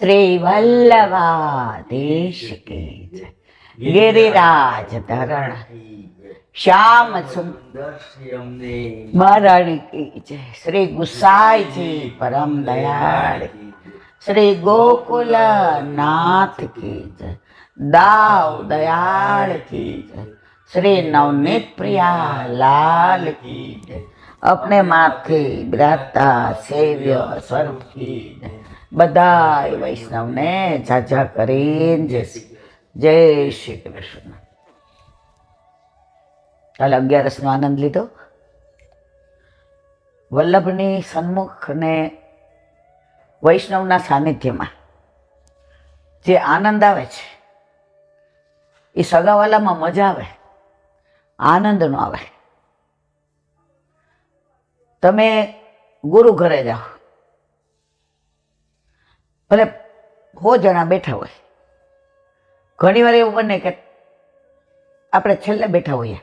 શ્રી વલ્લભાધીશ કી જય. ગિરિરાજ ધરણ શ્યામ સુંદર મરણ કી જય. શ્રી ગુસાઈજી પરમ દયાળ શ્રી ગોકુલ નાથ કી જય. દાવ દયાળ કી જય. શ્રી નવનીત પ્રિયા લાલ કી જય. अपने माथे बिराजता सेव्य स्वरूप की बधाई वैष्णव ने झाझा करीन जय श्री कृष्ण. काल 11 नो आनंद लीधो. वल्लभनी सन्मुख ने वैष्णवना सानिध्यमां जे आनंद आवे छे ए सगावालामां मजा आवे, आनंद नो आवे. તમે ગુરુ ઘરે જાઓ, ભલે 100 જણા બેઠા હોય, ઘણી વાર એવું બને કે આપણે છેલ્લે બેઠા હોઈએ,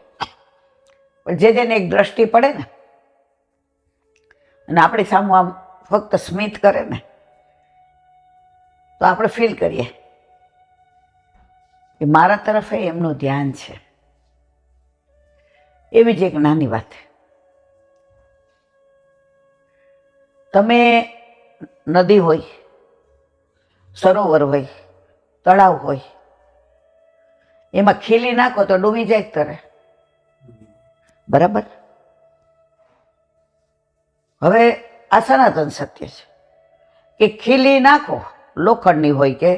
પણ જેને એક દ્રષ્ટિ પડે ને અને આપણી સામે આમ ફક્ત સ્મિત કરે ને તો આપણે ફીલ કરીએ કે મારા તરફે એમનું ધ્યાન છે. એવી જ એક નાની વાત. તમે નદી હોય, સરોવર હોય, તળાવ હોય, એમાં ખીલી નાખો તો ડૂબી જાય તરે, બરાબર? હવે આ સનાતન સત્ય છે કે ખીલી નાખો, લોખંડની હોય કે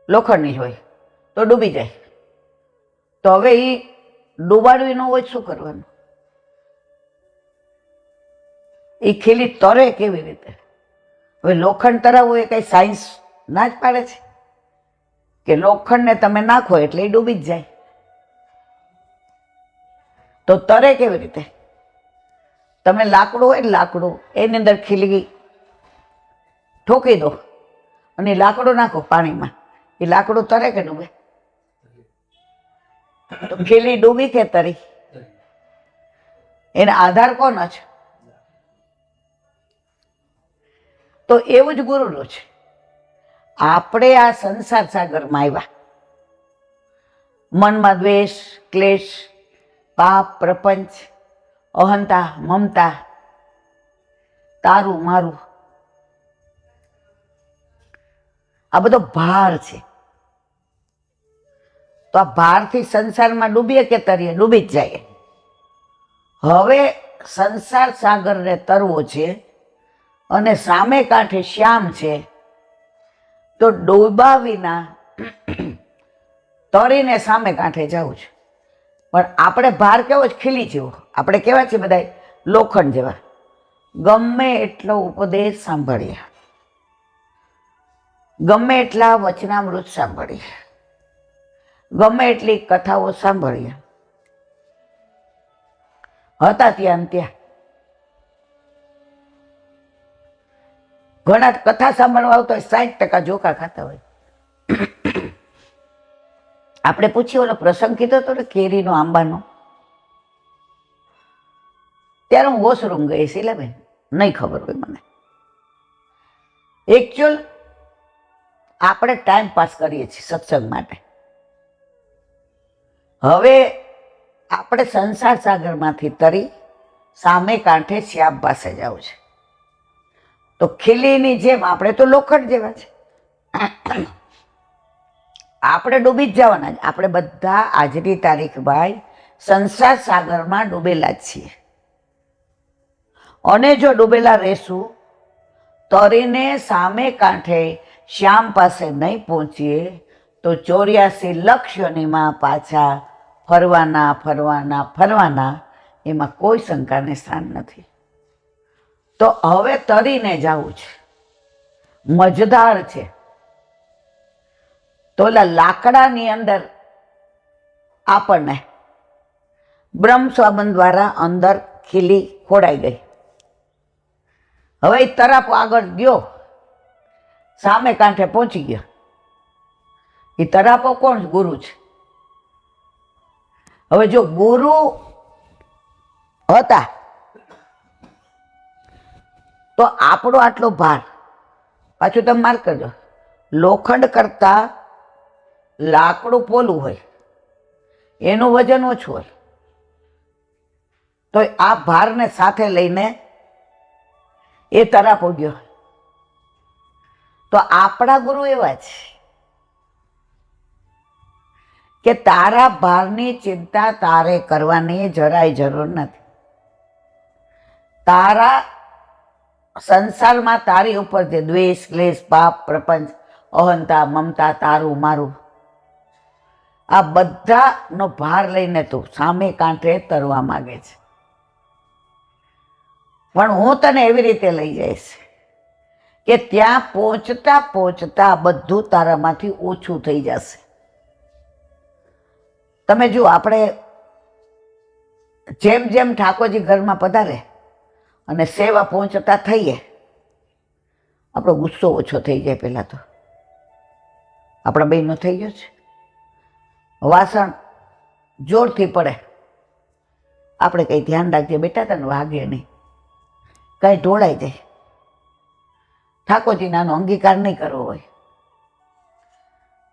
લોખંડની હોય તો ડૂબી જાય. તો હવે એ ડૂબાડવી ન હોય શું કરવાનું? એ ખીલી તરે કેવી રીતે? હવે લોખંડ તરાવવું એ કઈ સાયન્સ ના જ પાડે છે કે લોખંડને તમે નાખો એટલે એ ડૂબી જ જાય? તો તરે કેવી રીતે? તમે લાકડું હોય ને, લાકડું એની અંદર ખીલી ઠોકી દો અને લાકડું નાખો પાણીમાં, એ લાકડું તરે કે ડૂબે? તો ખીલી ડૂબી કે તરી? એનો આધાર કોનો છે? તો એવું જ ગુરુનું છે. આપણે આ સંસાર સાગરમાં આવ્યા, મનમાં દ્વેષ, ક્લેશ, પાપ, પ્રપંચ, અહંતા, મમતા, તારું મારું, આ બધો ભાર છે. તો આ ભારથી સંસારમાં ડૂબીએ કે તરીએ? ડૂબી જ જાય. હવે સંસાર સાગરને તરવો છે અને સામે કાંઠે શ્યામ છે, તો ડૂબા વિના તરીને સામે કાંઠે જવું છે. પણ આપણે ભાર કેવો છે? ખીલી જેવો. આપણે કેવા છીએ બધા? લોખંડ જેવા. ગમે એટલો ઉપદેશ સાંભળીએ, ગમે એટલા વચનામૃત સાંભળીએ, ગમે એટલી કથાઓ સાંભળીએ, હતા ત્યાં ત્યાં. ઘણા કથા સાંભળવા આવતા હોય, 60% જોકા ખાતા હોય. આપણે પૂછીએ, ઓલો પ્રસંગ કીધો હતો ને કેરીનો, આંબાનો, ત્યારે હું વોશરૂમ ગઈ શીલાબેન, નહીં ખબર હોય મને. એકચ્યુઅલ આપણે ટાઈમ પાસ કરીએ છીએ સત્સંગ માટે. હવે આપણે સંસાર સાગરમાંથી તરી સામે કાંઠે શ્યામ પાસે જવું છે. તો ખીલીની જેમ આપણે તો લોખંડ જેવા છે, આપણે ડૂબી જ જવાના જ. આપણે બધા આજની તારીખ ભાઈ સંસાર સાગરમાં ડૂબેલા જ છીએ. અને જો ડૂબેલા રહેશું, તરીને સામે કાંઠે શ્યામ પાસે નહીં પહોંચીએ તો 84 લક્ષ યોનિમાં પાછા ફરવાના ફરવાના ફરવાના, એમાં કોઈ શંકાને સ્થાન નથી. તો હવે તરીને જવું છે, મજદાર છે. તો ઓલા લાકડાની અંદર આપણને બ્રહ્મ સ્વાબન દ્વારા અંદર ખીલી ખોડાઈ ગઈ. હવે એ તરાપ આગળ ગયો, સામે કાંઠે પહોંચી ગયો. એ તરાપો કોણ? ગુરુ છે. હવે જો ગુરુ હતા તો આપણો આટલો ભાર, પાછું તમે માર્ક કરજો, લોખંડ કરતાં લાકડું પોલું હોય, એનું વજન ઓછું હોય, તો આ ભારને સાથે લઈને એ તરાપો ગયો. તો આપણા ગુરુ એવા છે કે તારા ભારની ચિંતા તારે કરવાની જરાય જરૂર નથી. તારા સંસારમાં તારી ઉપર જે દ્વેષ, ક્લેશ, પાપ, પ્રપંચ, અહંતા, મમતા, તારું મારું, આ બધાનો ભાર લઈને તું સામે કાંઠે તરવા માંગે છે. પણ હું તને એવી રીતે લઈ જઈશ કે ત્યાં પહોંચતા પહોંચતા બધું તારામાંથી ઓછું થઈ જશે. તમે જુઓ, આપણે જેમ જેમ ઠાકોરજી ઘરમાં પધારે અને સેવા પહોંચતા થઈએ, આપણો ગુસ્સો ઓછો થઈ જાય. પહેલાં તો આપણા બહેનો થઈ ગયો છે, વાસણ જોરથી પડે, આપણે કંઈ ધ્યાન રાખજે બેટા, તને વાગે નહીં, કંઈ ઢોળાઈ જાય. ઠાકોરજીને આનો અંગીકાર નહીં કરવો હોય,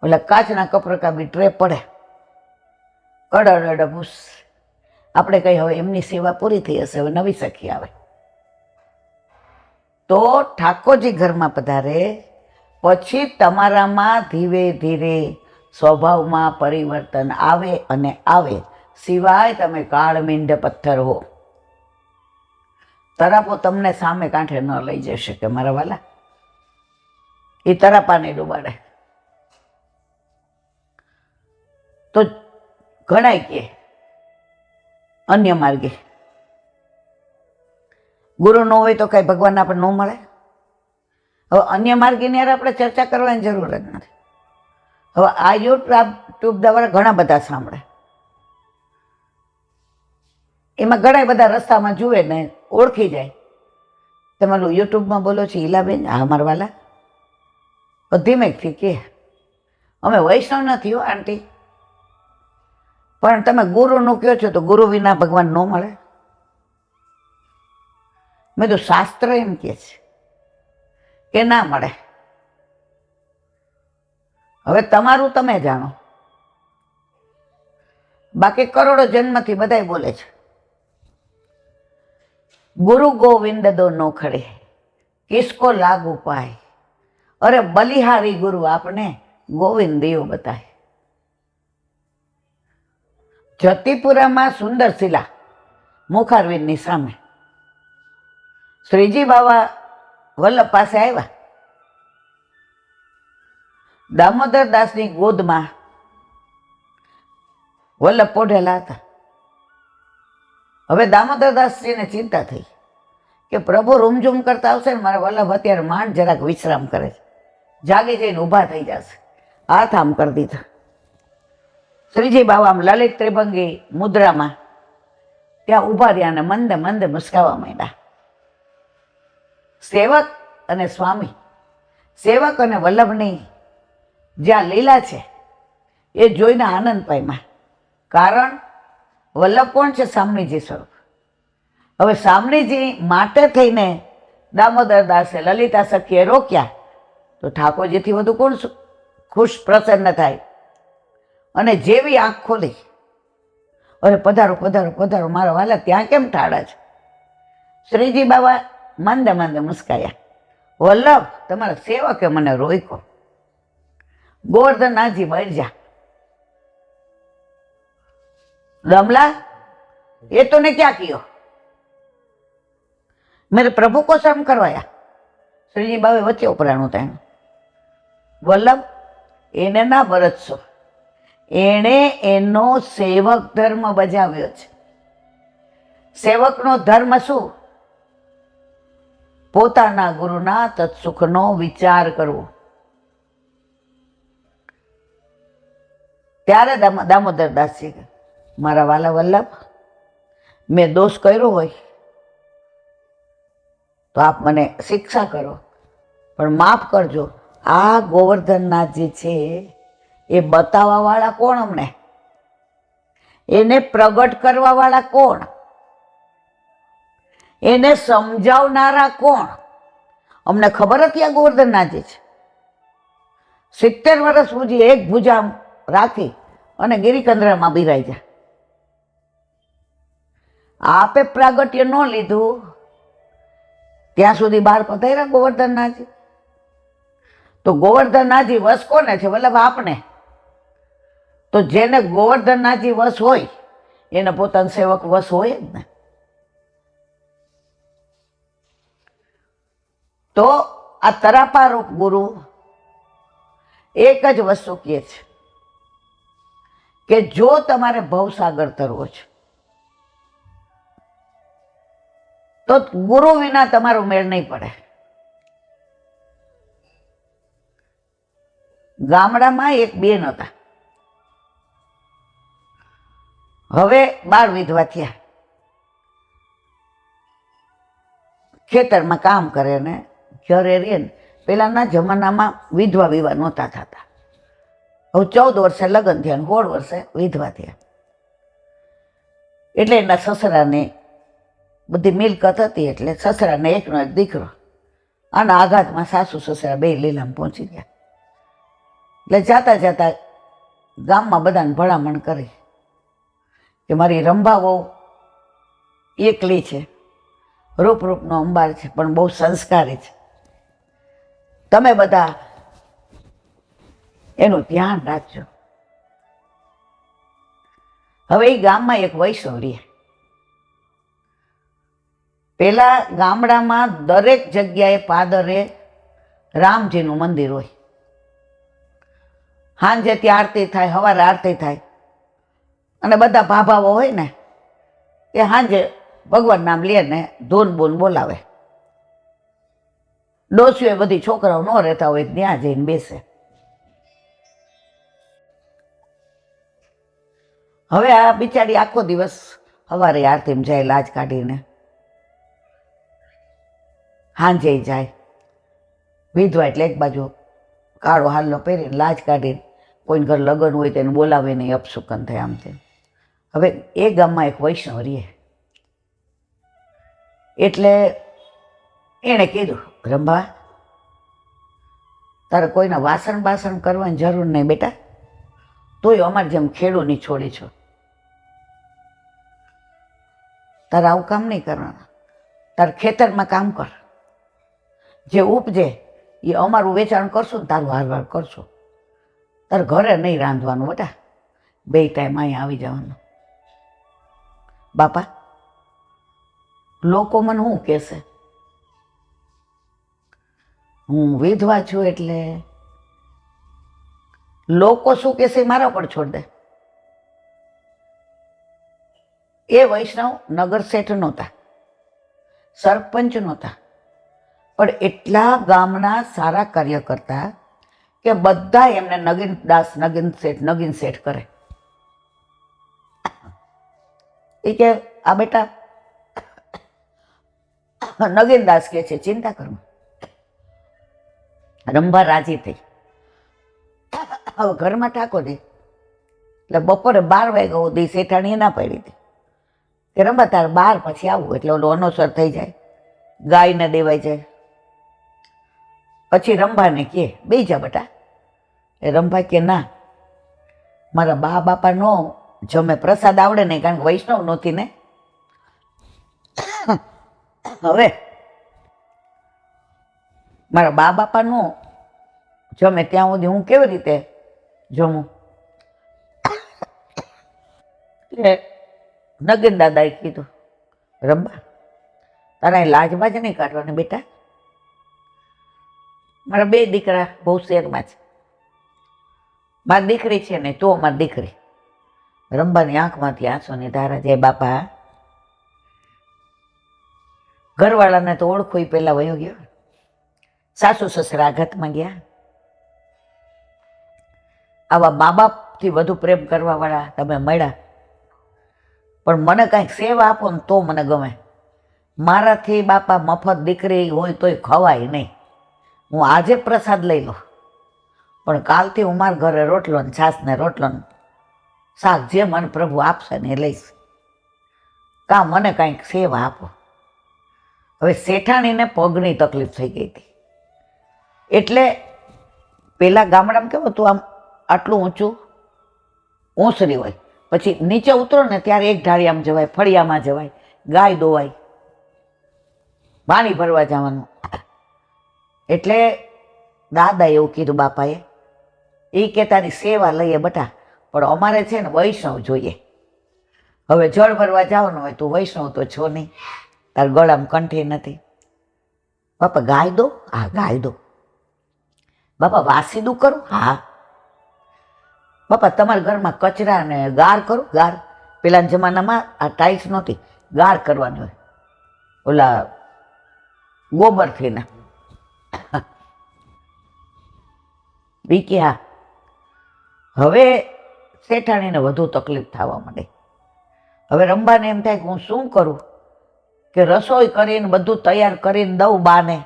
ઓલા કાચના કપરકાબી ટ્રે પડે, કડડડભૂસ, આપણે કહી હવે એમની સેવા પૂરી થઈ હશે, હવે નવી સખી આવે. તો ઠાકોરજી ઘરમાં પધારે પછી તમારામાં ધીરે ધીરે સ્વભાવમાં પરિવર્તન આવે અને આવે, સિવાય તમે કાળમીંડ પથ્થર હો. તરાપો તમને સામે કાંઠે ન લઈ જઈ શકે મારા વાલા, એ તરાપાને ડૂબાડે. તો ઘણાય કે અન્ય માર્ગે ગુરુ ન હોય તો કઈ ભગવાન આપણે ન મળે. હવે અન્ય માર્ગીની યાર આપણે ચર્ચા કરવાની જરૂર જ નથી. હવે આ યુટ્યુબ દ્વારા ઘણા બધા સાંભળે, એમાં ઘણા બધા રસ્તામાં જુએ ને ઓળખી જાય. તમારું યુટ્યુબમાં બોલો છો ઈલાબેન, હા મારા વાલા, ધીમેકથી કે અમે વૈષ્ણવ નથી હો આંટી, પણ તમે ગુરુનું કહો છો તો ગુરુ વિના ભગવાન ન મળે. મેં તો શાસ્ત્ર એમ કહે છે કે ના મળે. હવે તમારું તમે જાણો, બાકી કરોડો જન્મથી બધાય બોલે છે ગુરુ ગોવિંદ દો નો ખડે, કિસકો લાગુ પાય, અરે બલિહારી ગુરુ આપને ગોવિંદ દેવ બતાય. જતીપુરામાં સુંદર શિલા મુખારવિંદની સામે શ્રીજી બાવા વલ્લભ પાસે આવ્યા. દામોદર દાસની ગોદમાં વલ્લભ પોઢેલા હતા. હવે દામોદર દાસજીને ચિંતા થઈ કે પ્રભુ રૂમઝૂમ કરતા આવશે ને, મારા વલ્લભ અત્યારે માંડ જરાક વિશ્રામ કરે છે, જાગી જઈને ઊભા થઈ જશે. હાથ આમ કરી દીધા. શ્રીજી બાવા આમ લલિત ત્રિભંગી મુદ્રામાં ત્યાં ઊભા રહ્યા અને મંદે મંદે મુસ્કાવા માંડ્યા. સેવક અને સ્વામી, સેવક અને વલ્લભની જ્યાં લીલા છે એ જોઈને આનંદ પામ્યા. કારણ વલ્લભ કોણ છે? સામણીજી સ્વરૂપ. હવે સામણીજી માટે થઈને દામોદર દાસે લલિતા સખીએ રોક્યા તો ઠાકોરજીથી વધુ કોણ ખુશ પ્રસન્ન થાય? અને જેવી આંખ ખોલી, અરે પધારો પધારો પધારો મારા વાલા, ત્યાં કેમ ટાળા છે? શ્રીજી બાબા મંદે મંદે મુસ્કાયા. વલ્લભ, તમારા સેવકે મને રોક્યો. ગોવર્ધનનાથજી બહાર જા. दमला, ये तूने क्या किया? मेरे प्रभु को शर्म करवाया. श्रीजी बाबे वच्चे उपराणु था. वल्लभ, एने ना बरतशो, एणे एनो सेवक धर्म बजाव्यो छे. सेवकनो धर्म शुं? पोताना गुरुना तत्सुखनो विचार करवो. त्यारे दामोदर दासजी, मारा वाला वल्लभ, मैं दोष कर्यो होय तो आप मने शिक्षा करो, पण माफ करजो. आ गोवर्धननाथजी छे ए बतावा वाला कोण? अमने एने प्रगट करवा वाला कोण? एने समजावनारा कोण? अमने खबर हती आ गोवर्धननाथजी छे. 70 વર્ષ સુધી એક ભૂજા રાખી અને ગિરિકંદરામાં બિરાઈ જાય. આપે પ્રાગટ્ય ન લીધું ત્યાં સુધી બહાર પધાર્યા ગોવર્ધનનાથજી. તો ગોવર્ધનનાથજી વશ કોને છે? વલ્લભ આપને. તો જેને ગોવર્ધનનાથજી વશ હોય એને પોતાનો સેવક વશ હોય જ ને. તો આ તરાપારૂપ ગુરુ એક જ વસ્તુ કહે છે કે જો તમારે ભવસાગર તરવો છે તો ગુરુ વિના તમારો મેળ નહીં પડે. ગામડામાં એક બેન હતા, હવે 12 વિધવા થયા. ખેતરમાં કામ કરે ને ઘરે રહે ને. પેલાના જમાનામાં વિધવા વિવાહ નહોતા થતા. હવે 14 વર્ષે લગ્ન થયા ને 16 વર્ષે વિધવા થયા. એટલે એના સસરાને બધી મિલકત હતી, એટલે સસરાને એકનો એક દીકરો. આના આઘાતમાં સાસુ સસરા બે લીલામાં પહોંચી ગયા. એટલે જાતા જાતા ગામમાં બધાને ભલામણ કરી કે મારી રંભા બહુ એકલી છે, રૂપનો અંબાર છે, પણ બહુ સંસ્કારી છે. તમે બધા એનું ધ્યાન રાખજો. હવે એ ગામમાં એક વૈષ્ણવ રહે. પેલા ગામડામાં દરેક જગ્યાએ પાદરે રામજીનું મંદિર હોય. સાંજે ત્યાં આરતી થાય, સવારે આરતી થાય, અને બધા ભાભાઓ હોય ને એ સાંજે ભગવાન નામ લે ને ધૂન બૂન બોલાવે. ડોસીઓ બધી છોકરાઓ ન રહેતા હોય ત્યાં જઈને બેસે. હવે આ બિચારી આખો દિવસ સવારે આરતીમાં જાય લાજ કાઢીને, સાંજે જાય. વિધવા એટલે એક બાજુ કાળો હાલ્લો પહેરીને લાજ કાઢીને કોઈને ઘર લગ્ન હોય તેને બોલાવે નહીં, અપશુકન થાય આમ તેમ. હવે એ ગામમાં એક વૈષ્ણવ રહે. એટલે એણે કીધું, રંભા તારે કોઈના વાસણ બાસણ કરવાની જરૂર નહીં બેટા, તોય અમારે જેમ ખેડૂની છોડી છો. તારે આવું કામ નહીં કરવાનું. તારે ખેતરમાં કામ કર, જે ઉપજે એ અમારું વેચાણ કરશું ને તારું હારવાર કરશું. તારે ઘરે નહીં રાંધવાનું બેટા, 2 ટાઈમ અહીંયા આવી જવાનું. બાપા લોકો મને શું કહેશે? હું વિધવા છું એટલે લોકો શું કહેશે મારા પર છોડ દે. એ વૈષ્ણવ નગર શેઠ નહોતા, સરપંચ નહોતા, પણ એટલા ગામના સારા કાર્ય કરતા કે બધા એમને નગીન દાસ, નગીન શેઠ કરે. એ કે આ બેટા નગીન દાસ કે છે ચિંતા કરમાં. રંભા રાજી થઈ. હવે ઘરમાં ટાંકો દે. એટલે બપોરે 12 વાગ્યા સુધી શેઠાણીએ ના પાડી હતી કે રંભા તારે 12 પછી આવું, એટલે ઓલો અનોસર થઈ જાય, ગાયને દેવાઈ જાય. પછી રંભાને કહે બે જા બેટા. એ રંભા કે ના, મારા બા બાપા નો જમે, પ્રસાદ આવડે નહીં કારણ કે વૈષ્ણવ નહોતી ને. હવે મારા બા બાપા નો જમે ત્યાં સુધી હું કેવી રીતે જમું? એટલે નગીન દાદાએ કીધું, રંભા તારા લાજબાજ નહીં કાઢવાની બેટા. મારા 2 દીકરા બહુ શહેરમાં છે, મારી દીકરી છે ને તો મારી દીકરી. રંભાની આંખમાંથી આંસુની ધારા જાય. બાપા ઘરવાળાને તો ઓળખું પેલા વયો ગયો, સાસુ સસરા આઘાતમાં ગયા. આવા મા બાપથી વધુ પ્રેમ કરવા વાળા તમે મળ્યા, પણ મને કાંઈક સેવા આપો ને તો મને ગમે. મારાથી બાપા મફત દીકરી હોય તોય ખવાય નહીં. હું આજે પ્રસાદ લઈ લઉં, પણ કાલથી હું મારા ઘરે રોટલો ને છાશ ને રોટલો ને શાક જે મને પ્રભુ આપશે ને એ લઈશ. કાં મને કાંઈક સેવા આપો. હવે શેઠાણીને પગની તકલીફ થઈ ગઈ હતી, એટલે પેલા ગામડામાં કેવું હતું, આમ આટલું ઊંચું ઓસરી હોય, પછી નીચે ઉતરો ને ત્યારે એક ઢાળી આમ જવાય, ફળિયામાં જવાય, ગાય દોવાય, પાણી ભરવા જવાનું. એટલે દાદા એવું કીધું બાપાએ, એ કે તારી સેવા લઈએ બટા, પણ અમારે છે ને વૈષ્ણવ જોઈએ. હવે જળ ભરવા જવાનું હોય તું વૈષ્ણવ તો છો નહીં, તાર ગળામાં કંઠી નથી. બાપા ગાય દો? હા ગાય દો. બાપા વાસીદું કરું? હા. બાપા તમારા ઘરમાં કચરા ને ગાર કરું? ગાર. પેલા જમાનામાં આ ટાઇલ્સ નહોતી, ગાર કરવાની હોય ઓલા ગોબરથી ને. બીકે હા. હવે શેઠાણીને વધુ તકલીફ થવા માંડે. હવે રંભાને એમ થાય કે હું શું કરું, કે રસોઈ કરીને બધું તૈયાર કરીને દઉં બાને,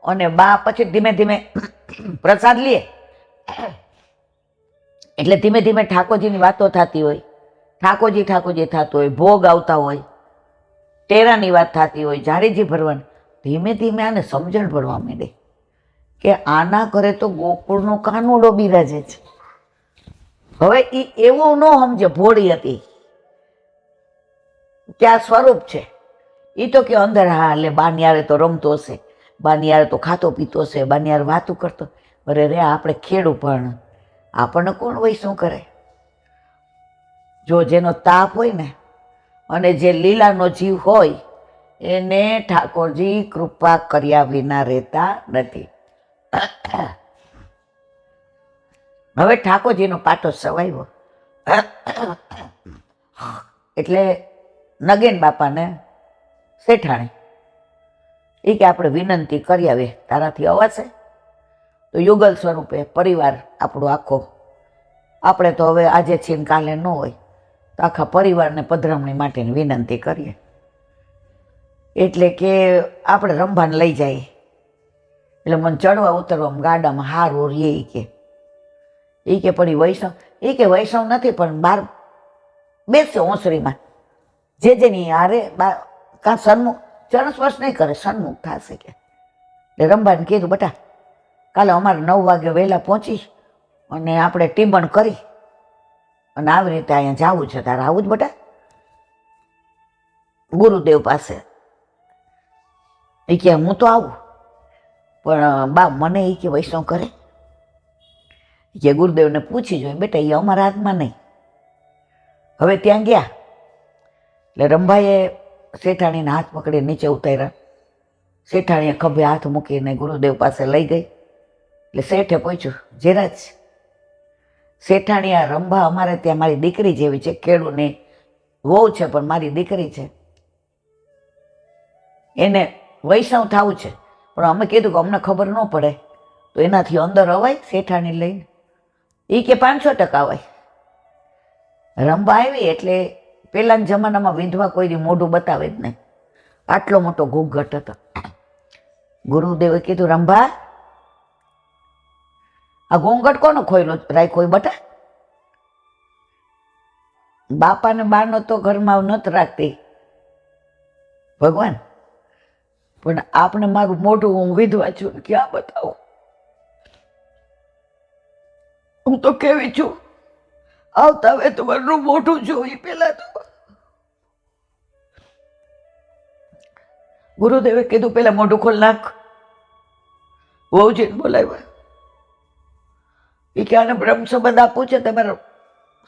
અને બા પછી ધીમે ધીમે પ્રસાદ લે. એટલે ધીમે ધીમે ઠાકોરજીની વાતો થતી હોય, ઠાકોરજી ઠાકોરજી થતું હોય, ભોગ આવતા હોય, ટેરાની વાત થતી હોય, જારીજી ભરવાની. ધીમે ધીમે આને સમજણ પડવા માંડે કે આના ઘરે તો ગોકુળનો કાનુડો બિરાજે છે. હવે એ એવું ન સમજે ભોળી હતી કે આ સ્વરૂપ છે. એ તો કે અંદર હા એટલે બાનિયારે તો રમતો હશે, બાનિયારે તો ખાતો પીતો હશે, બાનિયારે વાતું કરતો. અરે રે આપણે ખેડું, પણ આપણને કોણ હોય શું કરે? જો જેનો તાપ હોય ને અને જે લીલાનો જીવ હોય એને ઠાકોરજી કૃપા કર્યા વિના રહેતા નથી. હવે ઠાકોરજીનો પાટો સવાયો એટલે નગેન બાપાને શેઠાણી એ કે આપણે વિનંતી કરી આવે, તારાથી અવાશે? તો યુગલ સ્વરૂપે પરિવાર આપણો આખો, આપણે તો હવે આજે છીએ કાલે ન હોય, તો આખા પરિવારને પધરામણી માટેની વિનંતી કરીએ. એટલે કે આપણે રંભાને લઈ જઈએ. એટલે મને ચડવા ઉતરવામાં ગાડામાં હારું રે. એ કે પડી વૈષ્ણવ, એ કે વૈષ્ણવ નથી પણ બહાર બેસે ઓસરીમાં, જે જેની હારે કાં સન્મુખ, ચરણ સ્પર્શ નહીં કરે, સન્મુખ થશે કે. એટલે રંભાને કીધું બટા કાલે અમારે 9 વાગે વહેલા પહોંચી અને આપણે ટીમણ કરી અને આવી રીતે અહીંયા જવું છે, તારે આવું જ બટા ગુરુદેવ પાસે? એ કે હું તો આવું, પણ બા મને એ કે વૈષ્ણવ કરે? કે ગુરુદેવને પૂછી જોઈએ બેટા, એ અમારા હાથમાં નહીં. હવે ત્યાં ગયા એટલે રંભાઈએ શેઠાણીના હાથ પકડી નીચે ઉતાર્યા. શેઠાણીએ ખભે હાથ મૂકીને ગુરુદેવ પાસે લઈ ગઈ. એટલે શેઠે પૂછ્યું, જીરાજ શેઠાણી આ રંભા અમારે ત્યાં મારી દીકરી જેવી છે, ખેડૂની વહુ છે પણ મારી દીકરી છે, એને વૈષ્ણવ થવું છે, પણ અમે કીધું કે અમને ખબર ન પડે તો એનાથી અંદર અવાય શેઠાણી લઈને? એ કે 500% અવાય. રંભા આવી એટલે પેલાના જમાનામાં વિધવા કોઈ મોઢું બતાવે જ નહીં, આટલો મોટો ઘૂંઘટ હતો. ગુરુદેવે કીધું રંભા આ ઘૂંઘટ કોનો ખોયલો રાખ્યો બટા? બાપાને બાનો તો ઘરમાં નથી રાખતી ભગવાન, પણ આપણે મારું મોઢું હું વિધવા છું ક્યાં બતાવું? હું તો કેવી છું, આવતા હવે તમારું મોઢું જોઈ પેલા તો. ગુરુદેવે કીધું પેલા મોઢું ખોલ નાખ. વહુજીને બોલાવ્યા. એ કે આને બ્રહ્મ સંબંધ આપવું છે, તમારે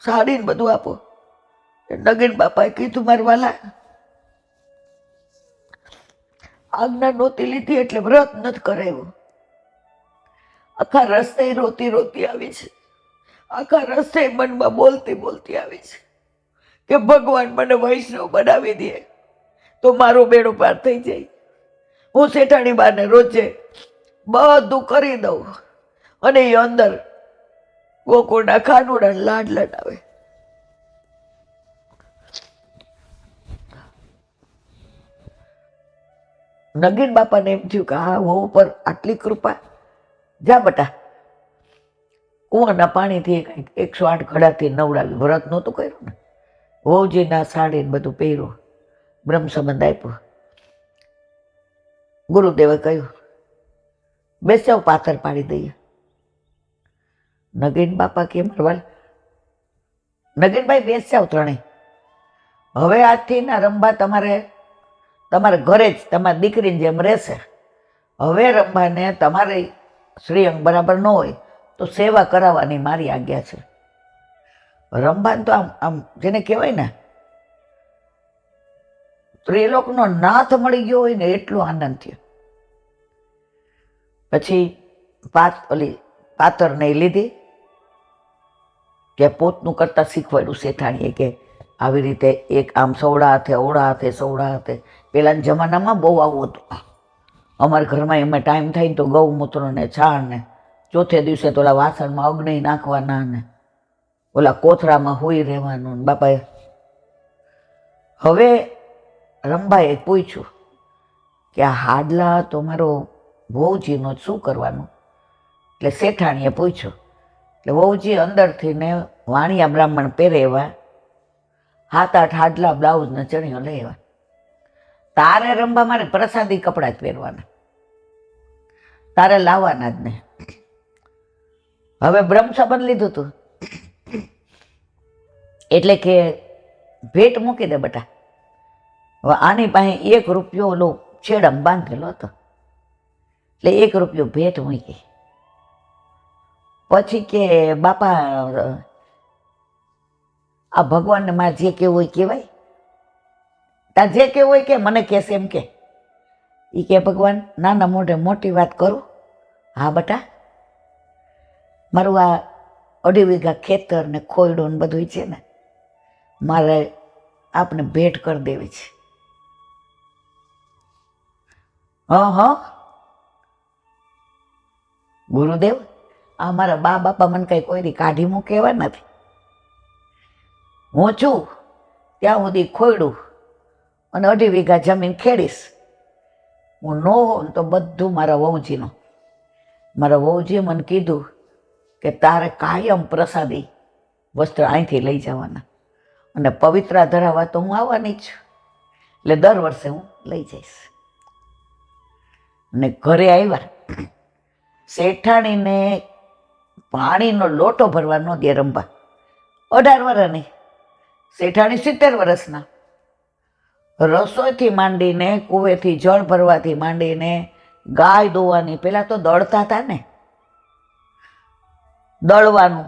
સાડીને બધું આપો. નગીન બાપાએ કીધું મારા વાલા આજ્ઞા નહોતી લીધી એટલે વ્રત નથી કરાવ્યું. આખા રસ્તે રોતી રોતી આવી છે, આખા રસ્તે મનમાં બોલતી બોલતી આવી છે કે ભગવાન મને વૈષ્ણવ બનાવી દે તો મારો બેડો પાર થઈ જાય. હું શેઠાણી બાને રોજે બધું કરી દઉં અને એ અંદર ગોકુળના ખાનુડા લાડ લડાવે. નગીન બાપાને એમ થયું કે હા વહુ પર આટલી કૃપા, જા બટા કુવાના પાણીથી કંઈક 108 ઘડાથી નવડાવી. વ્રત નહોતું કર્યું ને, વહુજીના સાડી બધું પહેર્યું, બ્રહ્મ સંબંધ આપ્યો. ગુરુદેવે કહ્યું બેસાવ પાથર પાડી દઈએ. નગીન બાપા કે મારવાલ નગીનભાઈ બેસ જાવ ત્રણેય, હવે આજથી ના રંભા તમારા ઘરે જ તમારી દીકરીની જેમ રહેશે. હવે રંભાને તમારી શ્રીઅંગ બરાબર ન હોય તો સેવા કરાવવાની મારી આજ્ઞા છે. રંભાને તો આમ આમ જેને કહેવાય ને ત્રિલોકનો નાથ મળી ગયો હોય ને એટલો આનંદ થયો. પછી પાતરને લીધી કે પોતનું કરતા શીખવાડ્યું શેઠાણીએ કે આવી રીતે એક આમ સવડા હાથે અવડા હાથે સવડા હાથે. પેલાના જમાનામાં બહુ આવું હતું. અમારા ઘરમાં એમાં ટાઈમ થાય ને તો ગૌમૂત્ર ને છાણ ને ચોથે દિવસે તો ઓલા વાસણમાં અગ્નિ નાખવાના ને ઓલા કોથળામાં હોઈ રહેવાનું. બાપાએ હવે રંભાએ પૂછ્યું કે આ હાડલા તો મારો વહુજીનો શું કરવાનું? એટલે શેઠાણીએ પૂછ્યું. એટલે વહુજી અંદરથી ને વાણિયા બ્રાહ્મણ પહેરે એવા 7-8 હાડલા બ્લાઉઝ ને ચણિયો લઈ આવ્યા. તારે રંભા મારે પ્રસાદી કપડાં જ પહેરવાના, તારે લાવવાના જ નહીં. હવે બ્રહ્મ સંબંધ લીધું તું એટલે કે ભેટ મૂકી દે બેટા. હવે આની પાસે 1 રૂપિયો ઓલો છેડામાં બાંધેલો હતો એટલે 1 રૂપિયો ભેટ મૂકી. પછી કે બાપા આ ભગવાનને મારે જે કેવું હોય કહેવાય, તાર જે કેવું હોય કે મને કહેશે એમ કે. એ કે ભગવાન નાના મોઢે મોટી વાત કરું. હા બેટા, મારું આ 2.5 વીઘા ખેતર ને ખોયડું ને બધું છે ને મારે આપને ભેટ કરી દેવી છે. હા ગુરુદેવ, આ મારા બા બાપા મને કઈ કોઈ કાઢી મૂકે એવા નથી. હું છું ત્યાં સુધી ખોયડું અને 2.5 વીઘા જમીન ખેડીશ. હું ન હોઉં તો બધું મારા વહુજીનો. મારા વહુજીએ મને કીધું કે તારે કાયમ પ્રસાદી વસ્ત્ર અહીંથી લઈ જવાના અને પવિત્રા ધરાવવા તો હું આવવાની જ છું. એટલે દર વર્ષે હું લઈ જઈશ. ને ઘરે આવ્યા શેઠાણીને પાણીનો લોટો ભરવા ન દે રંભા. 18 વર્ષની શેઠાણી 70 વર્ષના. રસોઈથી માંડીને કુવેથી જળ ભરવાથી માંડીને ગાય દોવાની, પેલા તો દળતા હતા ને, દળવાનું,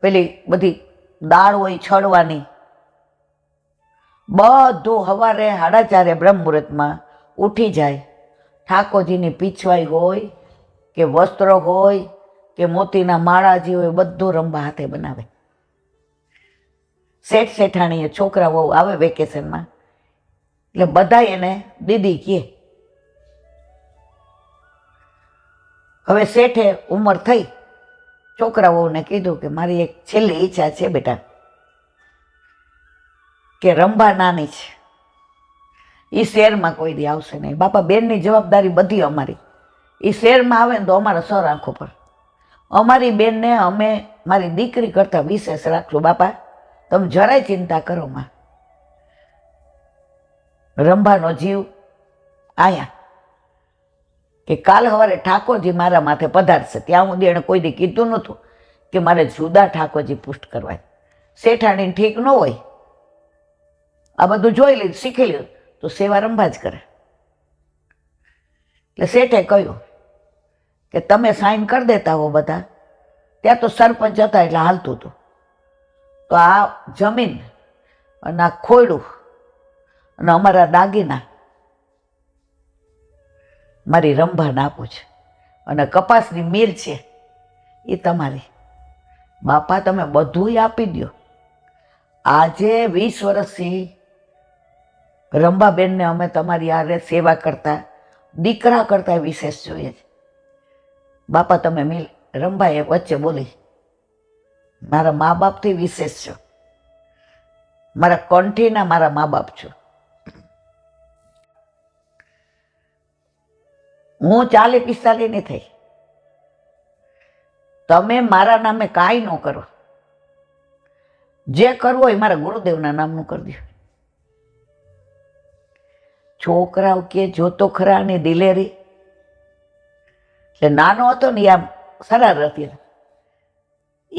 પેલી બધી દાળ હોય છળવાની, બધું સવારે 4:30 બ્રહ્મ મુહૂર્તમાં ઉઠી જાય. ઠાકોરજીની પીછવાઈ હોય કે વસ્ત્ર હોય કે મોતીના માળાજી હોય બધું રંભા હાથે બનાવે. શેઠ શેઠાણીએ છોકરા વહુ આવે વેકેશનમાં એટલે બધા એને દીદી કહે. હવે શેઠે ઉંમર થઈ, છોકરા વહુને કીધું કે મારી એક છેલ્લી ઈચ્છા છે બેટા, કે રંભા નાની છે, એ શહેરમાં કોઈ દી આવશે નહીં. બાપા બેનની જવાબદારી બધી અમારી. એ શહેરમાં આવે ને તો અમારા સર આંખો પર. અમારી બેનને અમે મારી દીકરી કરતાં વિશેષ રાખશું. બાપા તમે જરાય ચિંતા કરો માં. રંભાનો જીવ આયા કે કાલ સવારે ઠાકોરજી મારા માથે પધારશે. ત્યાં સુધી એણે કોઈ દી કીધું નહોતું કે મારે જુદા ઠાકોરજી પુષ્ટ કરવા. શેઠાણીને ઠીક ન હોય, આ બધું જોઈ લીધું શીખી લીધું તો સેવા રંભા જ કરે. એટલે શેઠે કહ્યું કે તમે સાઈન કરી દેતા હો બધા. ત્યાં તો સરપંચ હતા એટલે હાલતું હતું. તો આ જમીન અને આ ખોયડું અને અમારા દાગીના મારી રંભાને આપું છે અને કપાસની મિલ છે એ તમારી. બાપા તમે બધું આપી દો. આજે 20 વર્ષથી રંભાબેનને અમે તમારી હારે સેવા કરતા દીકરા કરતા વિશેષ જોઈએ છે. બાપા તમે મિલ. રંભાએ વચ્ચે બોલી, મારા મા બાપથી વિશેષ છો, મારા કંઠીના મારા મા બાપ છો. હું 40-45 ની થઈ. તમે મારા નામે કાંઈ ન કરો. જે કરવું હોય મારા ગુરુદેવના નામનું કરી દો. છોકરાઓ કે જોતો ખરા ની દિલેરી. એટલે નાનો હતો ને આમ શરારતી.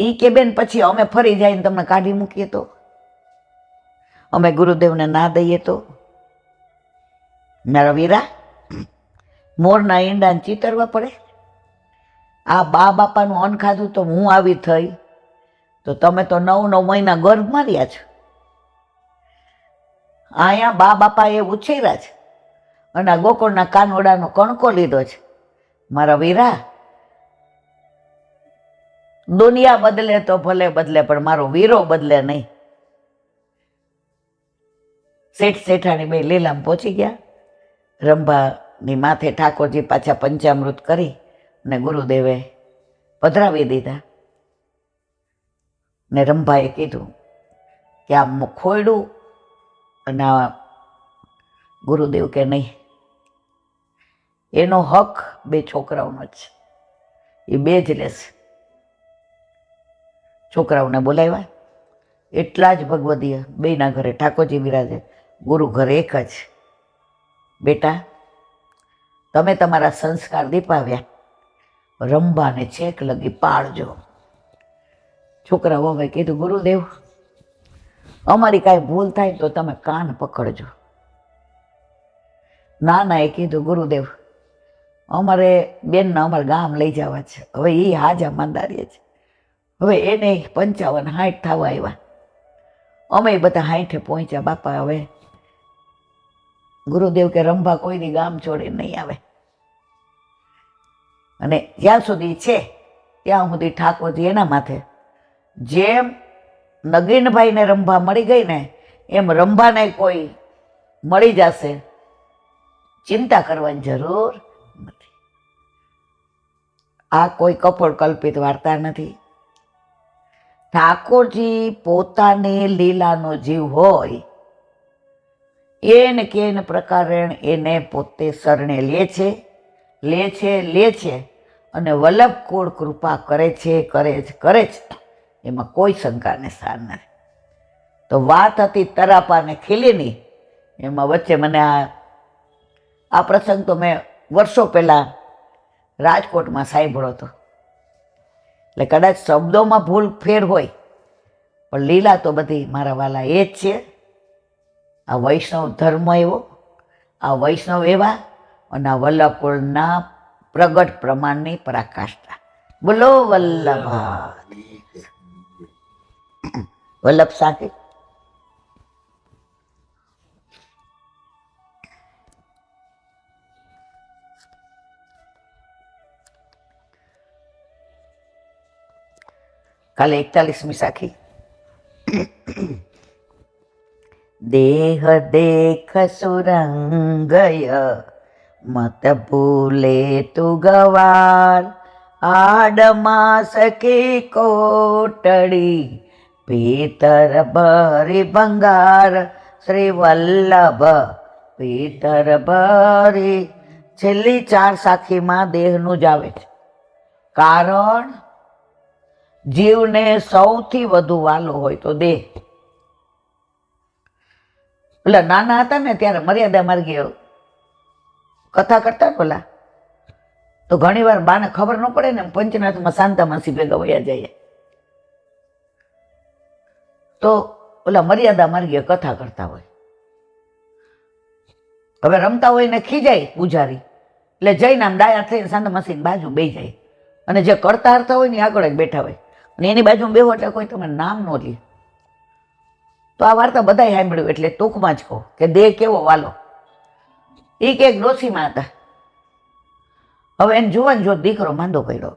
એ કે બેન પછી અમે ફરી જઈને તમને કાઢી મૂકીએ તો, અમે ગુરુદેવને ના દઈએ તો? મારા વીરા, મોરના ઈંડાને ચીતરવા પડે? આ બા બાપાનું અન્ન ખાધું તો હું આવી થઈ, તો તમે તો 9 મહિના ગર્ભમાં રહ્યા છો. અહીંયા બા બાપા એ ઉછેર્યા છે અને આ ગોકળના કાનોડાનો કણકો લીધો છે. મારા વીરા, દુનિયા બદલે તો ભલે બદલે, પણ મારો વીરો બદલે નહીં. શેઠ શેઠાણી બે લીલામાં પહોંચી ગયા. રંભાની માથે ઠાકોરજી પાછા પંચામૃત કરી ને ગુરુદેવે પધરાવી દીધા. ને રંભાએ કીધું કે આ ખોયડું અને આ ગુરુદેવ કે નહીં, એનો હક બે છોકરાઓનો જ છે, એ બે જ લેશે. છોકરાઓને બોલાવ્યા. એટલા જ ભગવદીય બેના ઘરે ઠાકોરજી બિરાજે, ગુરુ ઘરે એક જ. બેટા, તમે તમારા સંસ્કાર દીપાવ્યા, રંભાને છેક લગી પાળજો. છોકરાઓ હવે કીધું, ગુરુદેવ અમારી કાંઈ ભૂલ થાય તો તમે કાન પકડજો. નાના એ કીધું, ગુરુદેવ અમારે બેનના અમારા ગામ લઈ જવા છે, હવે એ હાજા માંદારીએ છે, હવે એને 55-60 થવા આવ્યા, અમે બધા 60 પહોંચ્યા બાપા. હવે ગુરુદેવ કે રંભા કોઈ દી ગામ છોડી નહીં આવે, અને જ્યાં સુધી છે ત્યાં સુધી ઠાકોરજી એના માથે. જેમ નગીનભાઈને રંભા મળી ગઈ ને, એમ રંભાને કોઈ મળી જશે, ચિંતા કરવાની જરૂર નથી. આ કોઈ કપોળ કલ્પિત વાર્તા નથી. ઠાકોરજી પોતાની લીલાનો જીવ હોય, એને કેન પ્રકારે એને પોતે શરણે લે છે અને વલ્લભ કુળ કૃપા કરે છે. એમાં કોઈ શંકાને સ્થાન નથી. તો વાત હતી તરાપાને ખીલીની, એમાં વચ્ચે મને આ પ્રસંગ તો મેં વર્ષો પહેલાં રાજકોટમાં સાંભળ્યો હતો. એટલે કદાચ શબ્દોમાં ભૂલ ફેર હોય, પણ લીલા તો બધી મારા વાલા એ જ છે. આ વૈષ્ણવ ધર્મ એવો, આ વૈષ્ણવ એવા, અને આ વલ્લભ કુળના પ્રગટ પ્રમાણની પરાકાષ્ઠા. બોલો વલ્લભા વલ્લભ સાકી. કાલે 41મી સાખી. દેહ દેખ સુરંગય મત ભૂલે તું ગવાર, આડમાસ કે કોટડી પીતર ભરી ભંગાર. શ્રી વલ્લભ પીતર ભરી. છેલ્લી 4 સાખીમાં દેહનું જ આવે છે, કારણ જીવને સૌથી વધુ વાલો હોય તો દેહ. પેલા નાના હતા ને ત્યારે મર્યાદા માર્ગીય કથા કરતા પેલા, તો ઘણી વાર બાને ખબર ન પડે ને, પંચનાથમાં શાંતામાસી ભેગા વયા જાય, તો ઓલા મર્યાદા માર્ગીય કથા કરતા હોય. હવે રમતા હોય ને ખીજાય પૂજારી, એટલે જઈને આમ ડાયા થઈને શાંતામાસીની બાજુ બેસી જાય, અને જે કરતા હરતા હોય ને આગળ જ બેઠા હોય, અને એની બાજુમાં બેહો એટલે કોઈ તમે નામ ન લે. તો આ વાર્તા બધાય સાંભળ્યું, એટલે ટૂંકમાં જ કહું કે દેહ કેવો વાલો. એ કે એક ડોશીમાં હતા. હવે એને જુવાન જો દીકરો માંદો પડ્યો.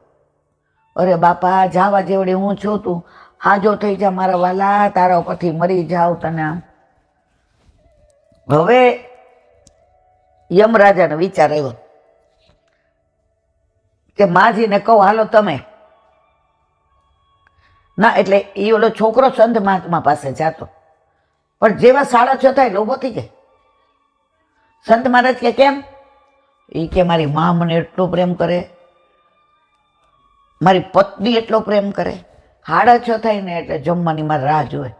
અરે બાપા, જાવા જેવડી હું છું, તું હાજો થઈ જા મારા વાલા, તારા ઉપરથી મરી જાવ તને આમ. હવે યમરાજાનો વિચાર આવ્યો કે માજીને કહો હાલો તમે. ના, એટલે એ ઓલો છોકરો સંત મહાત્મા પાસે જાતો, પણ જેવા 6:30 થાય ઉભો થઈ જાય. સંત મહારાજ કે કેમ? એ કે મારી મા મને એટલો પ્રેમ કરે, મારી પત્ની એટલો પ્રેમ કરે, 6:30 થાય ને એટલે જમવાની મારી રાહ જોવે.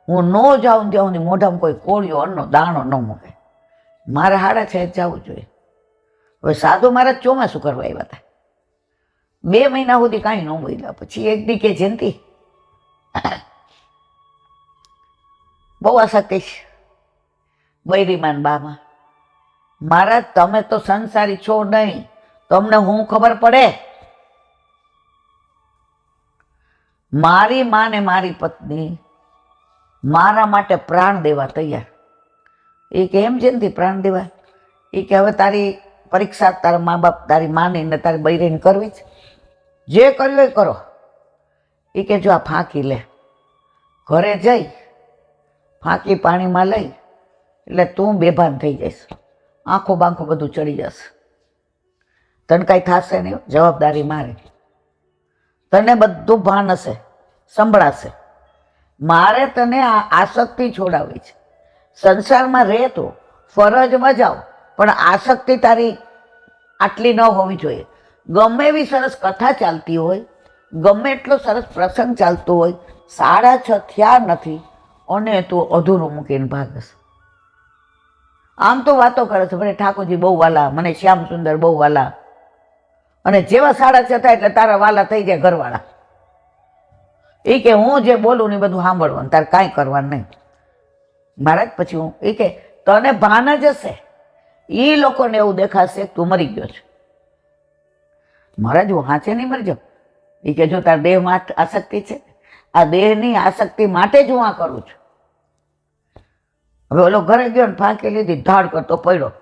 હું ન જાઉં ત્યાં સુધી મોઢામાં કોઈ કોળિયો અન્નનો દાણો ન મૂકે. મારે 6:30 જવું જોઈએ. હવે સાધુ મહારાજ ચોમાસું કરવા આવ્યા હતા, 2 મહિના સુધી કાંઈ ન બોલ્યા. પછી એક દી કે જયંતી બહુ આસક્તિ છે બૈરીમાન બામાં. મહારાજ તમે તો સંસારી છો નહીં, તમને હું ખબર પડે? મારી માં ને મારી પત્ની મારા માટે પ્રાણ દેવા તૈયાર. એ કે એમ જેનથી પ્રાણ દેવા? એ કે હવે તારી પરીક્ષા તારા મા બાપ તારી માની ને તારી બૈરીને કરવી છે, જે કર્યું એ કરો. એ કે જો આ ફાંકી લે, ઘરે જઈ ફાંકી પાણીમાં લઈ એટલે તું બેભાન થઈ જઈશ, આંખો બાંખો બધું ચડી જશે, તને કાંઈ થશે નહીં, જવાબદારી મારી, તને બધું ભાન હશે, સંભળાશે. મારે તને આ આસક્તિ છોડાવી છે. સંસારમાં રહે તો ફરજ બજાવ, પણ આસક્તિ તારી આટલી ન હોવી જોઈએ. ગમે એવી સરસ કથા ચાલતી હોય, ગમે એટલો સરસ પ્રસંગ ચાલતો હોય, 6:30 થયા નથી અને તું અધૂરું મૂકીને ભાગસ. આમ તો વાતો કરે છે, મને ઠાકોરજી બહુ વાલા, મને શ્યામ સુંદર બહુ વાલા, અને જેવા 6:30 થાય એટલે તારા વાલા થઈ જાય ઘરવાળા. એ કે હું જે બોલું ને બધું સાંભળવાનું, તારે કાંઈ કરવાનું નહીં. મહારાજ પછી હું એ કે તને ભાન જ હશે, એ લોકોને એવું દેખાશે તું મરી ગયો છે. મહારાજ હું હાચે નહીં મરી જાઉં? એ કે જો તારા દેહમાં આસક્તિ છે, આ દેહની આસક્તિ માટે જ હું આ કરું છું. હવે ઓલો ઘરે ગયો ને ફાંકી લીધી, ધાડ કરતો પડ્યો.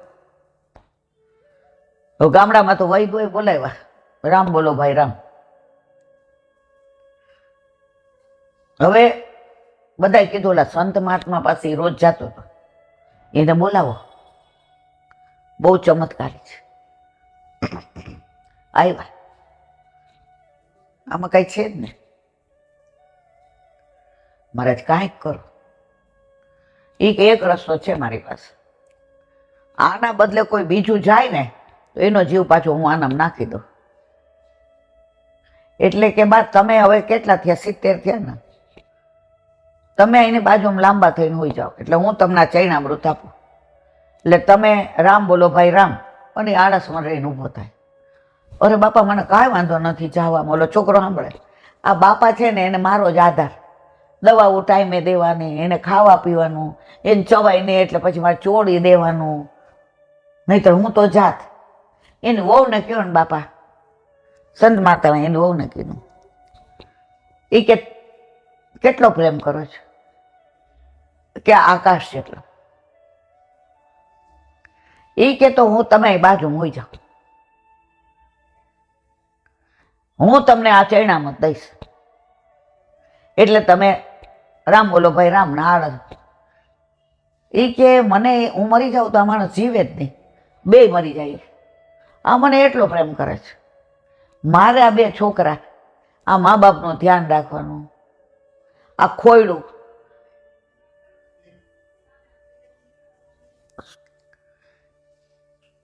હવે ગામડામાં તો વૈદોય બોલાવ્યા, રામ બોલો ભાઈ રામ. હવે બધાએ કીધું ઓલા સંત મહાત્મા પાસે રોજ જતો હતો, એને બોલાવો, બહુ ચમત્કારી છે. આવ્યા, આમાં કઈ છે જ ને. મહારાજ કાંઈક કરો. એક રસ્તો છે મારી પાસે, આના બદલે કોઈ બીજું જાય ને તો એનો જીવ પાછો હું આનામ નાખી દઉં. એટલે કે બા તમે હવે કેટલા થયા? 70 થયા ને? તમે એની બાજુમાં લાંબા થઈને હોઈ જાઓ, એટલે હું તમને ચૈણામૃત આપું, એટલે તમે રામ બોલો ભાઈ રામ, અને આળસમાં રહીને ઊભો થાય. અરે બાપા મને કાંઈ વાંધો નથી જવામાં. ઓલો છોકરો સાંભળે, આ બાપા છે ને એને મારો જ આધાર, દવાઓ ટાઈમે દેવાની, એને ખાવા પીવાનું, એને ચવાય નહીં એટલે પછી મારે ચોળી દેવાનું, નહીતર હું તો જાત. એની વહુને કહો ને બાપા, સંત માતા એની વહુને કીધું, એ કે કેટલો પ્રેમ કરો છો? કે આકાશ જેટલો. એ કે તો હું તમે બાજુ હોઈ જાઉં, હું તમને આ ચૈણામત દઈશ, એટલે તમે રામ બોલો ભાઈ રામ ના આળસ. એ કે મને હું મરી જાઉં તો આ માણસ જીવે જ નહીં, બે મરી જાય. આ મને એટલો પ્રેમ કરે છે. મારે આ 2 છોકરા, આ મા બાપનું ધ્યાન રાખવાનું, આ ખોયડું,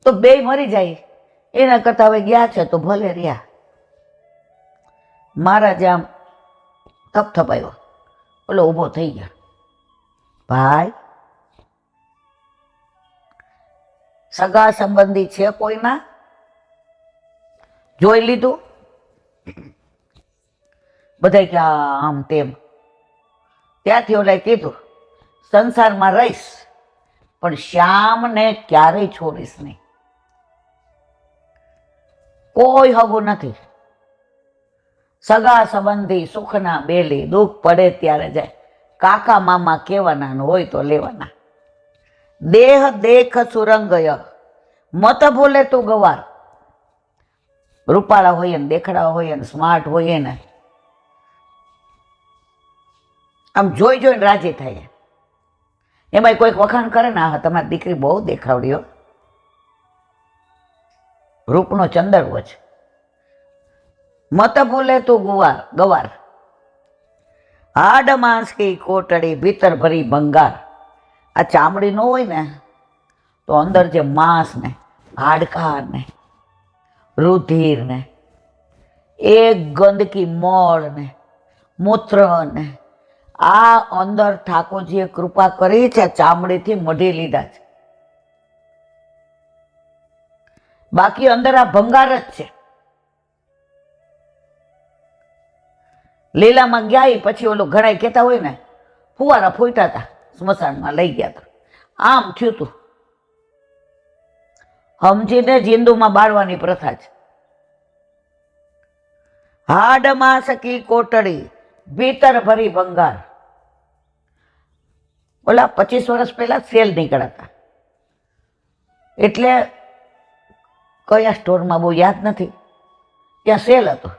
તો 2 મરી જાય એના કરતા હવે ગયા છે તો ભલે રહ્યા. મારા જે આમ થપથપાયો, ઓલો ઊભો થઈ ગયા, ભાઈ સગા સંબંધી છે કોઈના? જોઈ લીધું? બધા કે આમ તેમ. ત્યાંથી ઓલા કીધું સંસારમાં રહીશ પણ શ્યામને ક્યારેય છોડીશ નહીં. કોઈ હગું નથી. સગા સંબંધી સુખના બેલી, દુઃખ પડે ત્યારે જાય. કાકા મામા કેવાના હોય તો લેવાના. દેહ દેખ સુરંગય, મત ભૂલે તું ગવાર. રૂપાળા હોય ને, દેખડા હોય ને, સ્માર્ટ હોય ને, આમ જોઈ જોઈને રાજી થાય. એમાં કોઈક વખાણ કરે ને, હા તમારી દીકરી બહુ દેખાવડી હો, રૂપનો ચંદરવો છે. મત ભૂલે તું ગવાર, હાડ માંસ કી કોટડી ભીતર ભરી ભંગાર. આ ચામડી ન હોય ને તો અંદર જે માંસ ને, હાડકા ને, રુધિર ને, એ ગંદકી મળ ને, મૂત્ર ને, આ અંદર ઠાકોરજીએ કૃપા કરી છે, ચામડીથી મઢી લીધા છે. બાકી અંદર આ ભંગાર જ છે. લીલામાં ગયા ઈ પછી ઓલું ઘણાય કહેતા હોય ને, ફુવારા ફૂટ્યા હતા, સ્મશાનમાં લઈ ગયા હતા, આમ થયું હતું. સમજીને જ હિન્દુમાં બાળવાની પ્રથા છે. હાડમાં સકી કોટડી ભીતર ભરી ભંગાર. ઓલા 25 વર્ષ પહેલા સેલ નીકળ્યા હતા, એટલે કયા સ્ટોરમાં બહુ યાદ નથી, ત્યાં સેલ હતો.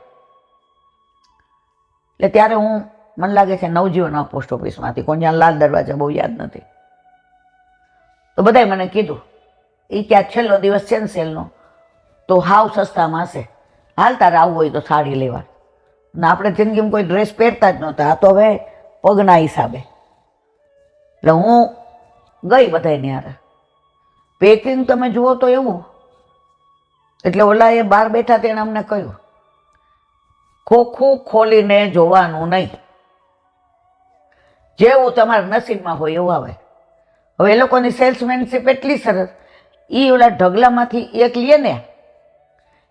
એટલે ત્યારે હું, મને લાગે છે નવજીવન પોસ્ટ ઓફિસમાંથી, કોણ જ્યાં લાલ દરવાજા, બહુ યાદ નથી. તો બધાએ મને કીધું એ કે આ છેલ્લો દિવસ છે ને સેલનો, તો હાવ સસ્તામાં હશે, હાલ તારે આવવું હોય તો સાડી લેવા. ને આપણે જિંદગીમાં કોઈ ડ્રેસ પહેરતા જ નહોતા, આ તો હવે પગના હિસાબે. એટલે હું ગઈ બધાને યાર. પેકિંગ તમે જુઓ તો એવું. એટલે ઓલા એ બહાર બેઠા તેણે અમને કહ્યું, ખોખું ખોલીને જોવાનું નહીં, જેવું તમારા નસીબમાં હોય એવું આવે. હવે એ લોકોની સેલ્સમેનશીપ એટલી સરસ, એ ઓલા ઢગલામાંથી એક લે ને,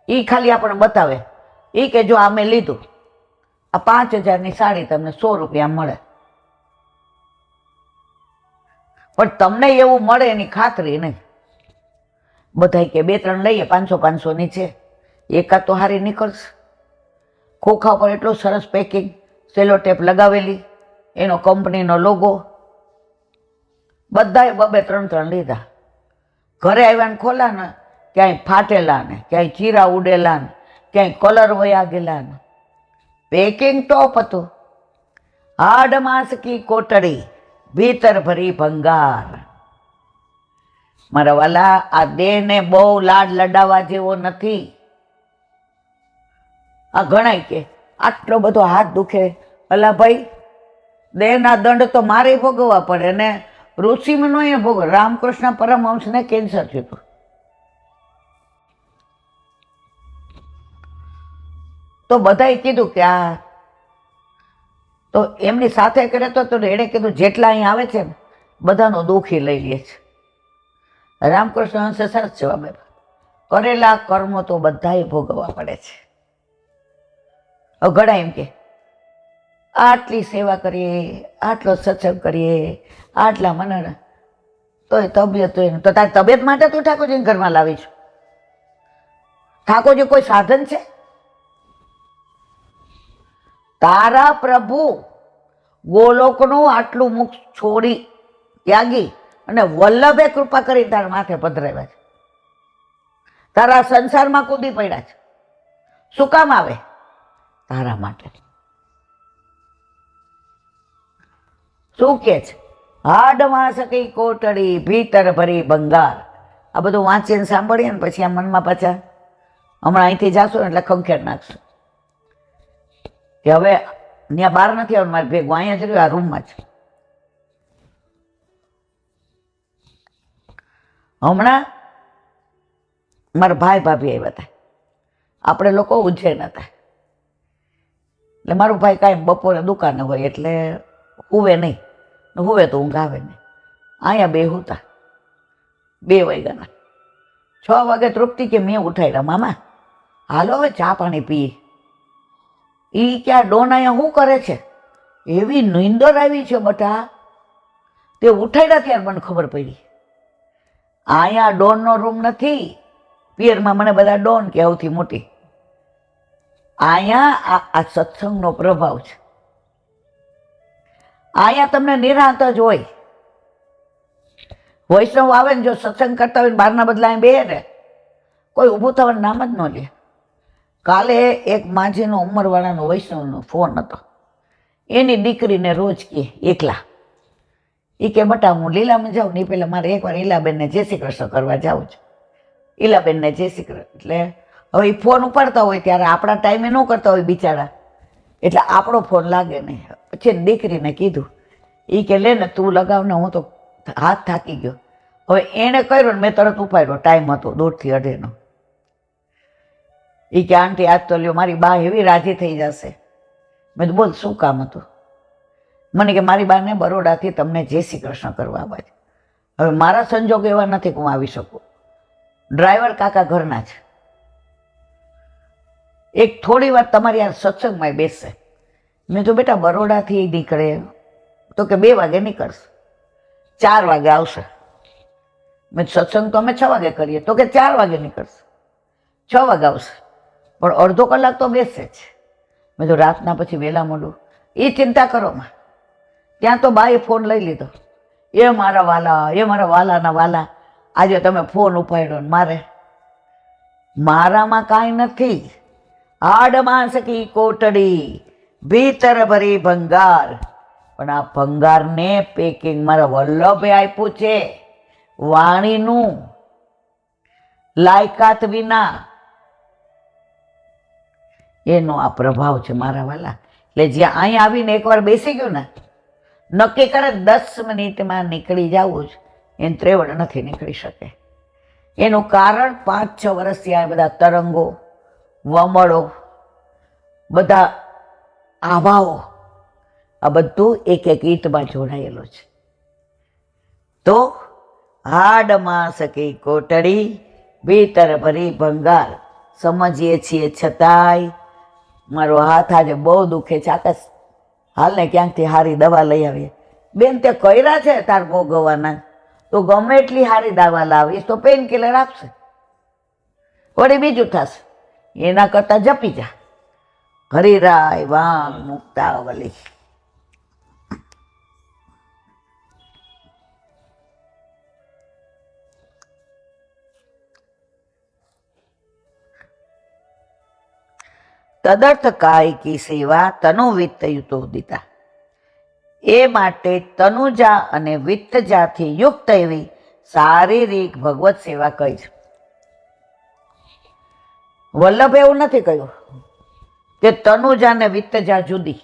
એ ખાલી આપણને બતાવે, એ કે જો આ મેં લીધું, આ 5000ની સાડી તમને 100 રૂપિયા મળે. પણ તમને એવું મળે એની ખાતરી નહીં. બધાય કે 2-3 લઈએ, 500-500ની છે, એકાદ તો હારી નીકળશે. ખોખા ઉપર એટલું સરસ પેકિંગ, સેલો ટેપ લગાવેલી, એનો કંપનીનો લોગો. બધાએ 2-3 લીધા. ઘરે આવ્યા ને ખોલા ને, ક્યાંય ફાટેલા ને, ક્યાંય ચીરા ઉડેલા ને, ક્યાંય કલર વયા ગયેલા ને. પેકિંગ ટોપ હતું. હાડમાં સકી કોટડી ભીતર ભરી ભંગાર. મારા વાલા, આ દેહને બહુ લાડ લડાવવા જેવો નથી. આ ગણાય કે આટલો બધો હાથ દુખે, અલા ભાઈ, દેહના દંડ તો મારે ભોગવવા પડે ને ઋષિમુનિઓએ ભોગવ. રામકૃષ્ણ પરમહંસને કેન્સર થયું હતું, તો બધાએ કીધું કે આ તો એમની સાથે કરે તો એણે કીધું જેટલા અહીં આવે છે ને બધાનો દુઃખી લઈ લે છે. રામકૃષ્ણ હંસે સરસ જવાબ આપ્યો, કરેલા કર્મો તો બધાએ ભોગવવા પડે છે. હવે ઘણા એમ કે આટલી સેવા કરીએ, આટલો સત્સંગ કરીએ, આટલા મને, તો એ તબિયત હોય ને, તો તારી તબિયત માટે તું ઠાકોરજીને ઘરમાં લાવી છું? ઠાકોરજી કોઈ સાધન છે? તારા પ્રભુ ગોલોકનું આટલું મુખ છોડી ત્યાગી અને વલ્લભે કૃપા કરી તારા માથે પધરાવ્યા છે. તારા સંસારમાં કૂદી પડ્યા છે. શું કામ આવે? તારા માટે. શું કે છે? હાડમાં સકી કોટડી ભીતર ભરી ભંગાર. આ બધું વાંચીને સાંભળીએ ને પછી આ મનમાં પાછા હમણાં અહીંથી જાશો ને એટલે ખંખેર નાખશું કે હવે ત્યાં બહાર નથી આવવાનું, મારે ભેગું અહીંયા જ રહ્યું, આ રૂમમાં જ. હમણાં મારા ભાઈ ભાભી આવ્યા હતા, આપણે લોકો ઉજ્જૈન હતા. એટલે મારો ભાઈ કાંઈ બપોરે દુકાને હોય એટલે હુવે નહીં, હુવે તો ઊંઘ આવે નહીં. અહીંયા બે હતા, 2 વાગ્યાના. 6 વાગે તૃપ્તિ કે મેં ઉઠાડ્યા, મામા હાલો હવે ચા પાણી પીએ. એ ક્યાં ડોન અહીંયા શું કરે છે? એવી નીંદર આવી છે બટા, તે ઉઠાડ્યા ત્યારે મને ખબર પડી. અહીંયા ડોનનો રૂમ નથી, પિયરમાં મને બધા ડોન કે સૌથી મોટી. અહીંયા આ સત્સંગનો પ્રભાવ છે. અહીંયા તમને નિરાંત જ હોય. વૈષ્ણવ આવે ને જો સત્સંગ કરતા હોય ને બહારના બદલા અહીં બે ને, કોઈ ઊભું થવાનું નામ જ ન લે. કાલે એક માજીનો ઉંમરવાળાનો વૈષ્ણવનો ફોન હતો. એની દીકરીને રોજ કે એકલા, એ કે બટા હું લીલામાં જાઉં ને પહેલાં મારે એકવાર ઈલાબેનને જય શ્રી કૃષ્ણ કરવા જાઉં છું. ઈલાબેનને જય શ્રી કૃષ્ણ. એટલે હવે એ ફોન ઉપાડતા હોય ત્યારે આપણા ટાઈમે ન કરતા હોય બિચારા, એટલે આપણો ફોન લાગે નહીં. પછી દીકરીને કીધું, એ કે લે ને તું લગાવ ને, હું તો હાથ થાકી ગયો. હવે એણે કર્યો ને મેં તરત ઉપાડ્યો, ટાઈમ હતો 2 થી 2:30. એ કે આંટી આજ તો લ્યો મારી બા એવી રાજી થઈ જશે. મેં તો બોલ શું કામ હતું? મને કે મારી બાને બરોડાથી તમને જય શ્રી કૃષ્ણ કરવા આવે છે. હવે મારા સંજોગ એવા નથી કે હું આવી શકું. ડ્રાઈવર કાકા ઘરના છે, એક થોડી વાર તમારી યાર સત્સંગમાં બેસશે મેં તો બેટા બરોડાથી નીકળે તો કે 2 વાગે નીકળશે, 4 વાગે આવશે. મેં સત્સંગ તો અમે 6 વાગે કરીએ તો કે 4 વાગે નીકળશે, 6 વાગે આવશે, પણ અડધો કલાક તો બેસે જ. મેં તો રાતના પછી વહેલા મોડું એ ચિંતા કરો માં. ત્યાં તો બાએ ફોન લઈ લીધો, એ મારા વાલા, એ મારા વાલાના વાલા, આજે તમે ફોન ઉપાડ્યો ને મારામાં કાંઈ નથી. હાડમાં સકી કોટડી, ભીતર ભરી ભંગાર. પણ આ ભંગારને પેકિંગ મારા વલ્લભે આપ્યું છે, વાણીનું, લાયકાત વિના. એનો આ પ્રભાવ છે મારા વાલા. એટલે જ્યાં અહીંયા આવીને એકવાર બેસી ગયું ને, નક્કી કરે 10 મિનિટમાં નીકળી જવું જ, એને ત્રેવડ નથી નીકળી શકે. એનું કારણ 5-6 વર્ષથી આ બધા તરંગો, વમળો, બધા આભાઓ, આ બધું એક એક ઈંટમાં જોડાયેલું છે. તો હાડમાં સકી કોટડી, ભીતર ભરી ભંગાર. સમજીએ છીએ છતાંય મારો હાથ આજે બહુ દુખે છે. આકાશ, હાલને ક્યાંકથી સારી દવા લઈ આવીએ. બેન, તે કર્યા છે તાર ભોગવવાના, તો ગમે એટલી સારી દવા લાવીશ તો પેઇન કિલર આપશે, વળી બીજું થશે. એના કરતાં જપી જા, હરિરાય વાંગ મુક્તાવલી. તદર્થ કાય કી સેવા તનુ વિત્ત યુતોદિતા. એ માટે તનુજા અને વિત્તજાથી યુક્ત એવી શારીરિક ભગવત સેવા કહી છે. વલ્લભે એવું નથી કહ્યું કે તનુજા ને વિત્તજા જુદી.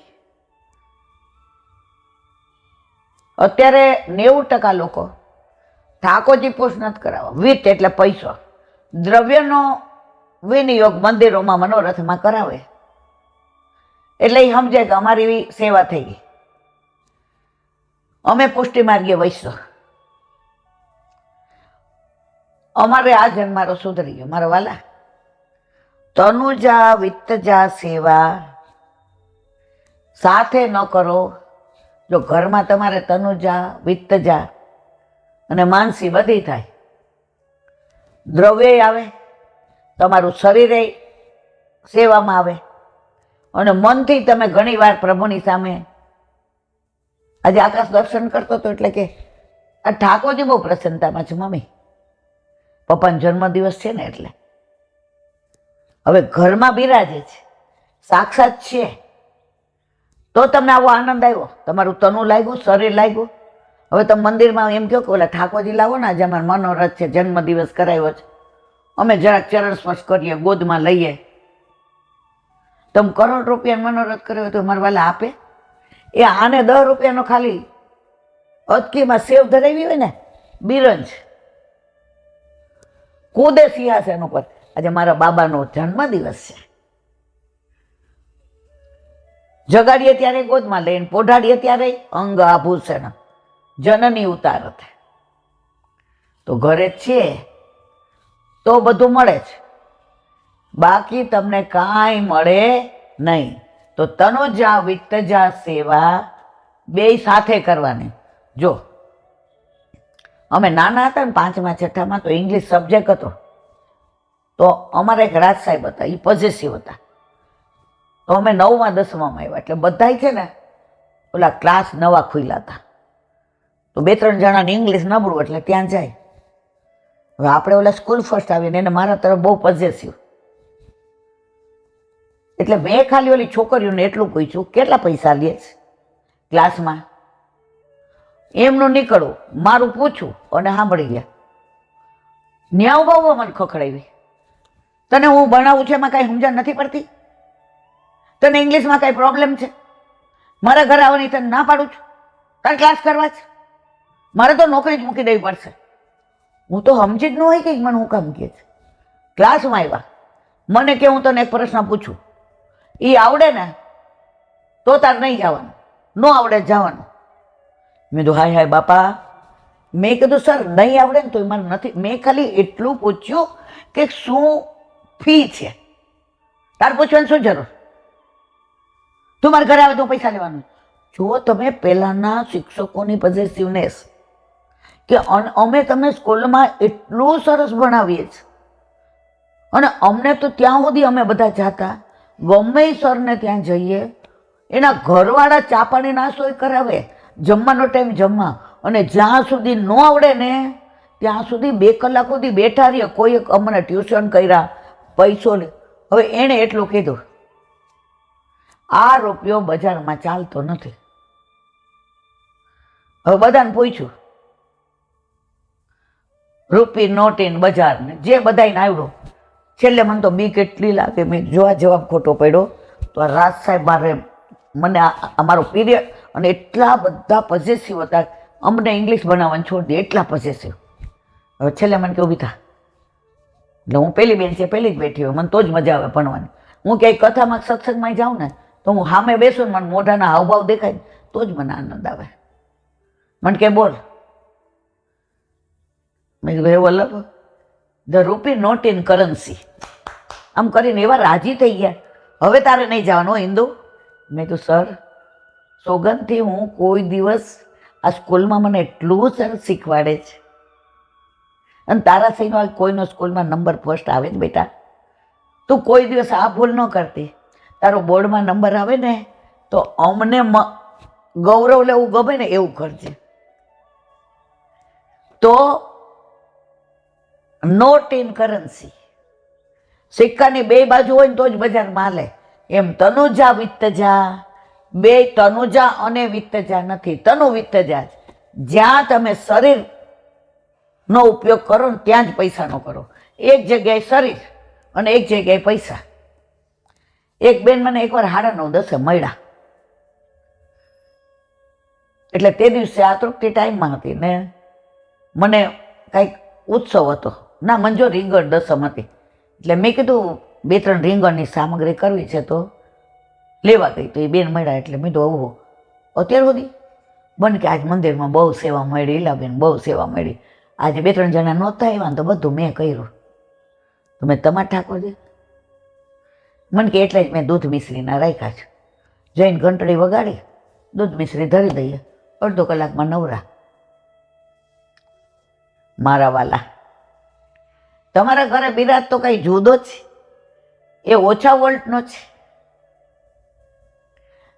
અત્યારે 90% લોકો ઠાકોરજી પૂછ નથી કરાવવા. વિત્ત એટલે પૈસો, દ્રવ્યનો વિનિયોગ મંદિરોમાં, મનોરથમાં કરાવે એટલે એ સમજે કે અમારી સેવા થઈ ગઈ, અમે પુષ્ટિ માર્ગે વૈસો, અમારે આ જન્મ મારો સુધરી ગયો. મારો વાલા, તનુજા વિત્તજા સેવા સાથે ન કરો. જો ઘરમાં તમારે તનુજા, વિત્તજા અને માનસી બધી થાય, દ્રવ્ય આવે, તમારું શરીરે સેવામાં આવે, અને મનથી તમે ઘણી વાર પ્રભુની સામે. આજે આકાશ દર્શન કરતો હતો એટલે કે આ ઠાકોરજી બહુ પ્રસન્નતામાં છે. મમ્મી, પપ્પાનો જન્મદિવસ છે ને એટલે હવે ઘરમાં બિરાજે છે, સાક્ષાત છે, તો તમને આવો આનંદ આવ્યો, તમારું તનુ લાગ્યું, શરીર લાગ્યું. હવે તમે મંદિરમાં એમ કહો કે ઓલા ઠાકોરજી લાવો ને, આજે અમારો મનોરથ છે, જન્મદિવસ કરાવ્યો છે, અમે જરાક ચરણ સ્પર્શ કરીએ, ગોદમાં લઈએ. તમે કરોડ રૂપિયાનો મનોરથ કર્યો તો મારા વાલા આપે? એ આને 10 રૂપિયાનો ખાલી અટકીમાં સેવ ધરાવી હોય ને, બિરંજ કૂદે સિંહાસન ઉપર. આજે મારા બાબાનો જન્મદિવસ છે, જગાડીએ ત્યારે ગોદમાં લઈને, પોઢાડીએ ત્યારે અંગ આભૂષણ જનની ઉતારત. તો ઘરે જ છે તો બધું મળે છે, બાકી તમને કાંઈ મળે નહીં. તો તનુજા વિત્તજા સેવા બે સાથે કરવાની. જો અમે નાના હતા ને 5મા 6મામાં, તો ઇંગ્લિશ સબ્જેક્ટ હતો, તો અમારા એક રાજ સાહેબ હતા, એ પોઝેસિવ હતા. તો અમે 9મા 10મામાં આવ્યા એટલે બધાય છે ને ઓલા ક્લાસ નવા ખુલ્યા હતા, તો 2-3 જણાને ઇંગ્લિશ નબળું એટલે ત્યાં જાય. હવે આપણે ઓલા સ્કૂલ ફર્સ્ટ આવીને એને મારા તરફ બહુ પોઝેસિવ, એટલે મેં ખાલી ઓલી છોકરીઓને એટલું પૂછ્યું કેટલા પૈસા લે છે ક્લાસમાં. એમનું નીકળવું, મારું પૂછવું અને સાંભળી ગયા. ન્યાવ બહુ મને ખખડાવી, તને હું ભણાવું છું એમાં કાંઈ સમજણ નથી પડતી? તને ઇંગ્લિશમાં કાંઈ પ્રોબ્લેમ છે? મારા ઘરે આવવાની તને ના પાડું છું, તારે ક્લાસ કરવા છે? મારે તો નોકરી જ મૂકી દેવી પડશે. હું તો સમજી જ ન હોય કે મને હું કામ કહે છે. ક્લાસમાં આવ્યા, મને કે હું તને એક પ્રશ્ન પૂછું, એ આવડે ને તો તાર નહીં જવાનું, ન આવડે જવાનું. મેં કીધું હાય હાય બાપા. મેં કીધું સર નહીં આવડે ને તો મારે નથી, મેં ખાલી એટલું પૂછ્યું કે શું ફી છે, તાર પૂછવાની શું જરૂર? તું મારા ઘરે આવે તો પૈસા લેવાનું. જો તમે પહેલાંના શિક્ષકોની પોઝિટિવનેસ કે અમે તમે સ્કૂલમાં એટલું સરસ ભણાવીએ છીએ, અને અમને તો ત્યાં સુધી અમે બધા જાતા, ગમે સરને ત્યાં જઈએ, એના ઘરવાળા ચા પાણી નાસ્તો કરાવે, જમવાનો ટાઈમ જમવા, અને જ્યાં સુધી ન આવડે ને ત્યાં સુધી 2 કલાક સુધી બેઠા રહીએ. કોઈ અમને ટ્યુશન કર્યા, પૈસો લે. હવે એણે એટલું કીધું, આ રૂપિયો બજારમાં ચાલતો નથી. હવે બધાને પૂછ્યું, રૂપી નોટ ઇન બજારને, જે બધાને આવડું. છેલ્લે મને તો બી કેટલી લાગે, મેં જોવા જવાબ ખોટો પડ્યો. તો આ રાજ સાહેબ મારે મને અમારો પીરિયડ, અને એટલા બધા પોઝેસિવ હતા, અમને ઇંગ્લિશ બનાવવાનું છોડી દે, એટલા પોઝેસિવ. હવે છેલ્લે મને કેવું બીતા, એટલે હું પહેલી બેન્ચે પહેલી જ બેઠી હોય, મને તો જ મજા આવે ભણવાની. હું ક્યાંય કથામાં સત્સંગમાં જાઉં ને તો હું સામે બેસું ને મને મોઢાના હાવભાવ દેખાય તો જ મને આનંદ આવે. મને કે બોલ, મેં કીધું હે વલ્લભ, ધ રૂપી નોટ ઇન કરન્સી. આમ કરીને એવા રાજી થઈ ગયા, હવે તારે નહીં જવાનું હિન્દુ. મેં કીધું સર, સોગંદથી હું કોઈ દિવસ આ સ્કૂલમાં મને એટલું સરસ શીખવાડે છે, અને તારા સિવાય કોઈનો સ્કૂલમાં નંબર ફર્સ્ટ આવે જ બેટા. તું કોઈ દિવસ આ ભૂલ ન કરતી. તારો બોર્ડમાં નંબર આવે ને તો અમને ગૌરવ લેવું ગમે ને એવું કરજે. તો નોટ ઇન કરન્સી, સિક્કાની 2 બાજુ હોય ને તો જ બજારમાં હાલે. એમ તનુજા વિત્તજા, 2 તનુજા અને વિત્તજા નથી, તનુ વિત્તજા. જ્યાં તમે શરીર નો ઉપયોગ કરો ને ત્યાં જ પૈસાનો કરો. એક જગ્યાએ શરીર અને એક જગ્યાએ પૈસા. એક બેન મને એકવાર 9:30 મળ્યા, એટલે તે દિવસે આ તૃપ્તિ ટાઈમમાં હતી ને મને કંઈક ઉત્સવ હતો ના, મંજો રીંગણ દસમ હતી, એટલે મેં કીધું 2-3 રીંગણની સામગ્રી કરવી છે તો લેવા ગઈ. તો એ બેન મળ્યા, એટલે મેં તો આવું અત્યાર સુધી બન કે આજ મંદિરમાં બહુ સેવા મળી, ઈલાબેન બહુ સેવા મળી. આજે 2-3 જણા નહોતા આવ્યા તો બધું મેં કર્યું. તો મેં તમારા ઠાકોરજી મને કે એટલે જ મેં દૂધ મિશ્રીના રાખ્યા છે. જઈને ઘંટડી વગાડી, દૂધ મિશ્રી ધરી દઈએ, અડધો કલાકમાં નવરા. મારા વાલા, તમારા ઘરે બિરાજ તો કઈ જુદો છે, એ ઓછા વોલ્ટનો છે.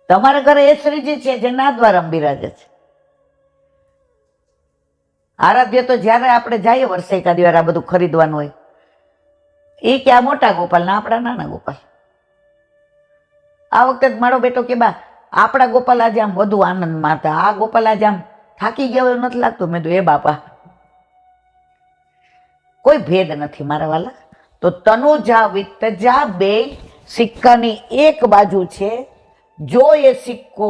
તમારા ઘરે એ શ્રીજી છે જે નાથદ્વારામાં બિરાજે છે. આરાધ્ય તો જ્યારે આપણે જઈએ વર્ષે એકાદી વાર આ બધું ખરીદવાનું હોય, એ કે આ મોટા ગોપાલ ના આપણા નાના ગોપાલ. આ વખતે મારો બેટો કે બા આપણા ગોપાલ આજે આમ વધુ આનંદમાં હતા, આ ગોપાલ આજે આમ થાકી ગયા એવું નથી લાગતું. મેં કીધું એ બાપા, કોઈ ભેદ નથી મારા વાલા. તો તનુજા વિત્તજા 2 સિક્કાની એક બાજુ છે. જો એ સિક્કો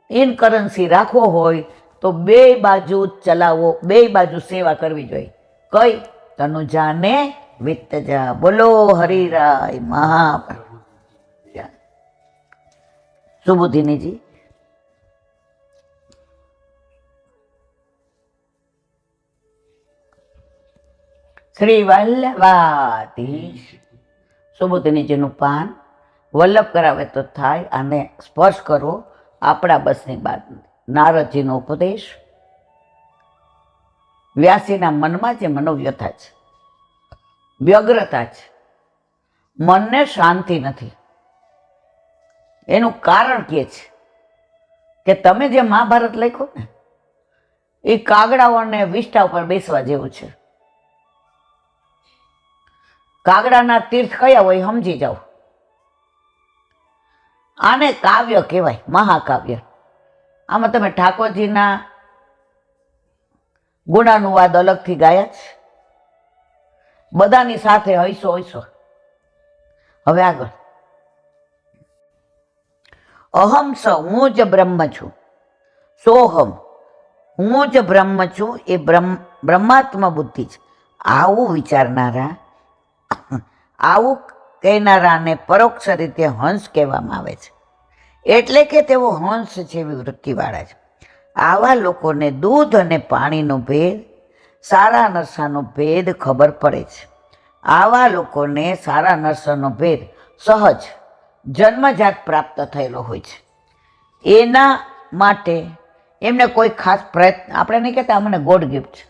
ઇન કરન્સી રાખવો હોય તો 2 બાજુ ચલાવો, 2 બાજુ સેવા કરવી જોઈએ. કઈ? તનુજા ને વિત્તજા. બોલો હરિરાય મહાપ્રભુ. સુબુધિનીજી, શ્રી વલ્લભાધીશ. સુબુધિનીજીનું પાન વલ્લભ કરાવે તો થાય, અને સ્પર્શ કરો આપણા બસની બાદ. નારદજીનો ઉપદેશ. વ્યાસીના મનમાં જે મનોવ્યથા છે, વ્યગ્રતા છે, મનને શાંતિ નથી, એનું કારણ કે છે કે તમે જે મહાભારત લખ્યું ને એ કાગડાઓને વિષ્ઠા ઉપર બેસવા જેવું છે. કાગડાના તીર્થ કયા હોય સમજી જાઓ. આને કાવ્ય કહેવાય, મહાકાવ્ય. આમાં તમે ઠાકોરજીના ગુણાનુવાદ અલગથી ગાયા છે, બધાની સાથે હૈસો હૈસો. હવે આગળ. અહમ સ, હું જ બ્રહ્મ છું. સોહમ, હું જ બ્રહ્મ છું. એ બ્રહ્માત્મા બુદ્ધિ છે. આવું વિચારનારા, આવું કહેનારાને પરોક્ષ રીતે હંસ કહેવામાં આવે છે. એટલે કે તેઓ હંસ જેવી વૃત્તિવાળા છે. આવા લોકોને દૂધ અને પાણીનો ભેદ, સારા નરસાનો ભેદ ખબર પડે છે. આવા લોકોને સારા નરસાનો ભેદ સહજ જન્મજાત પ્રાપ્ત થયેલો હોય છે. એના માટે એમને કોઈ ખાસ પ્રયત્ન, આપણે નહીં કહેતા મને ગોડ ગિફ્ટ છે.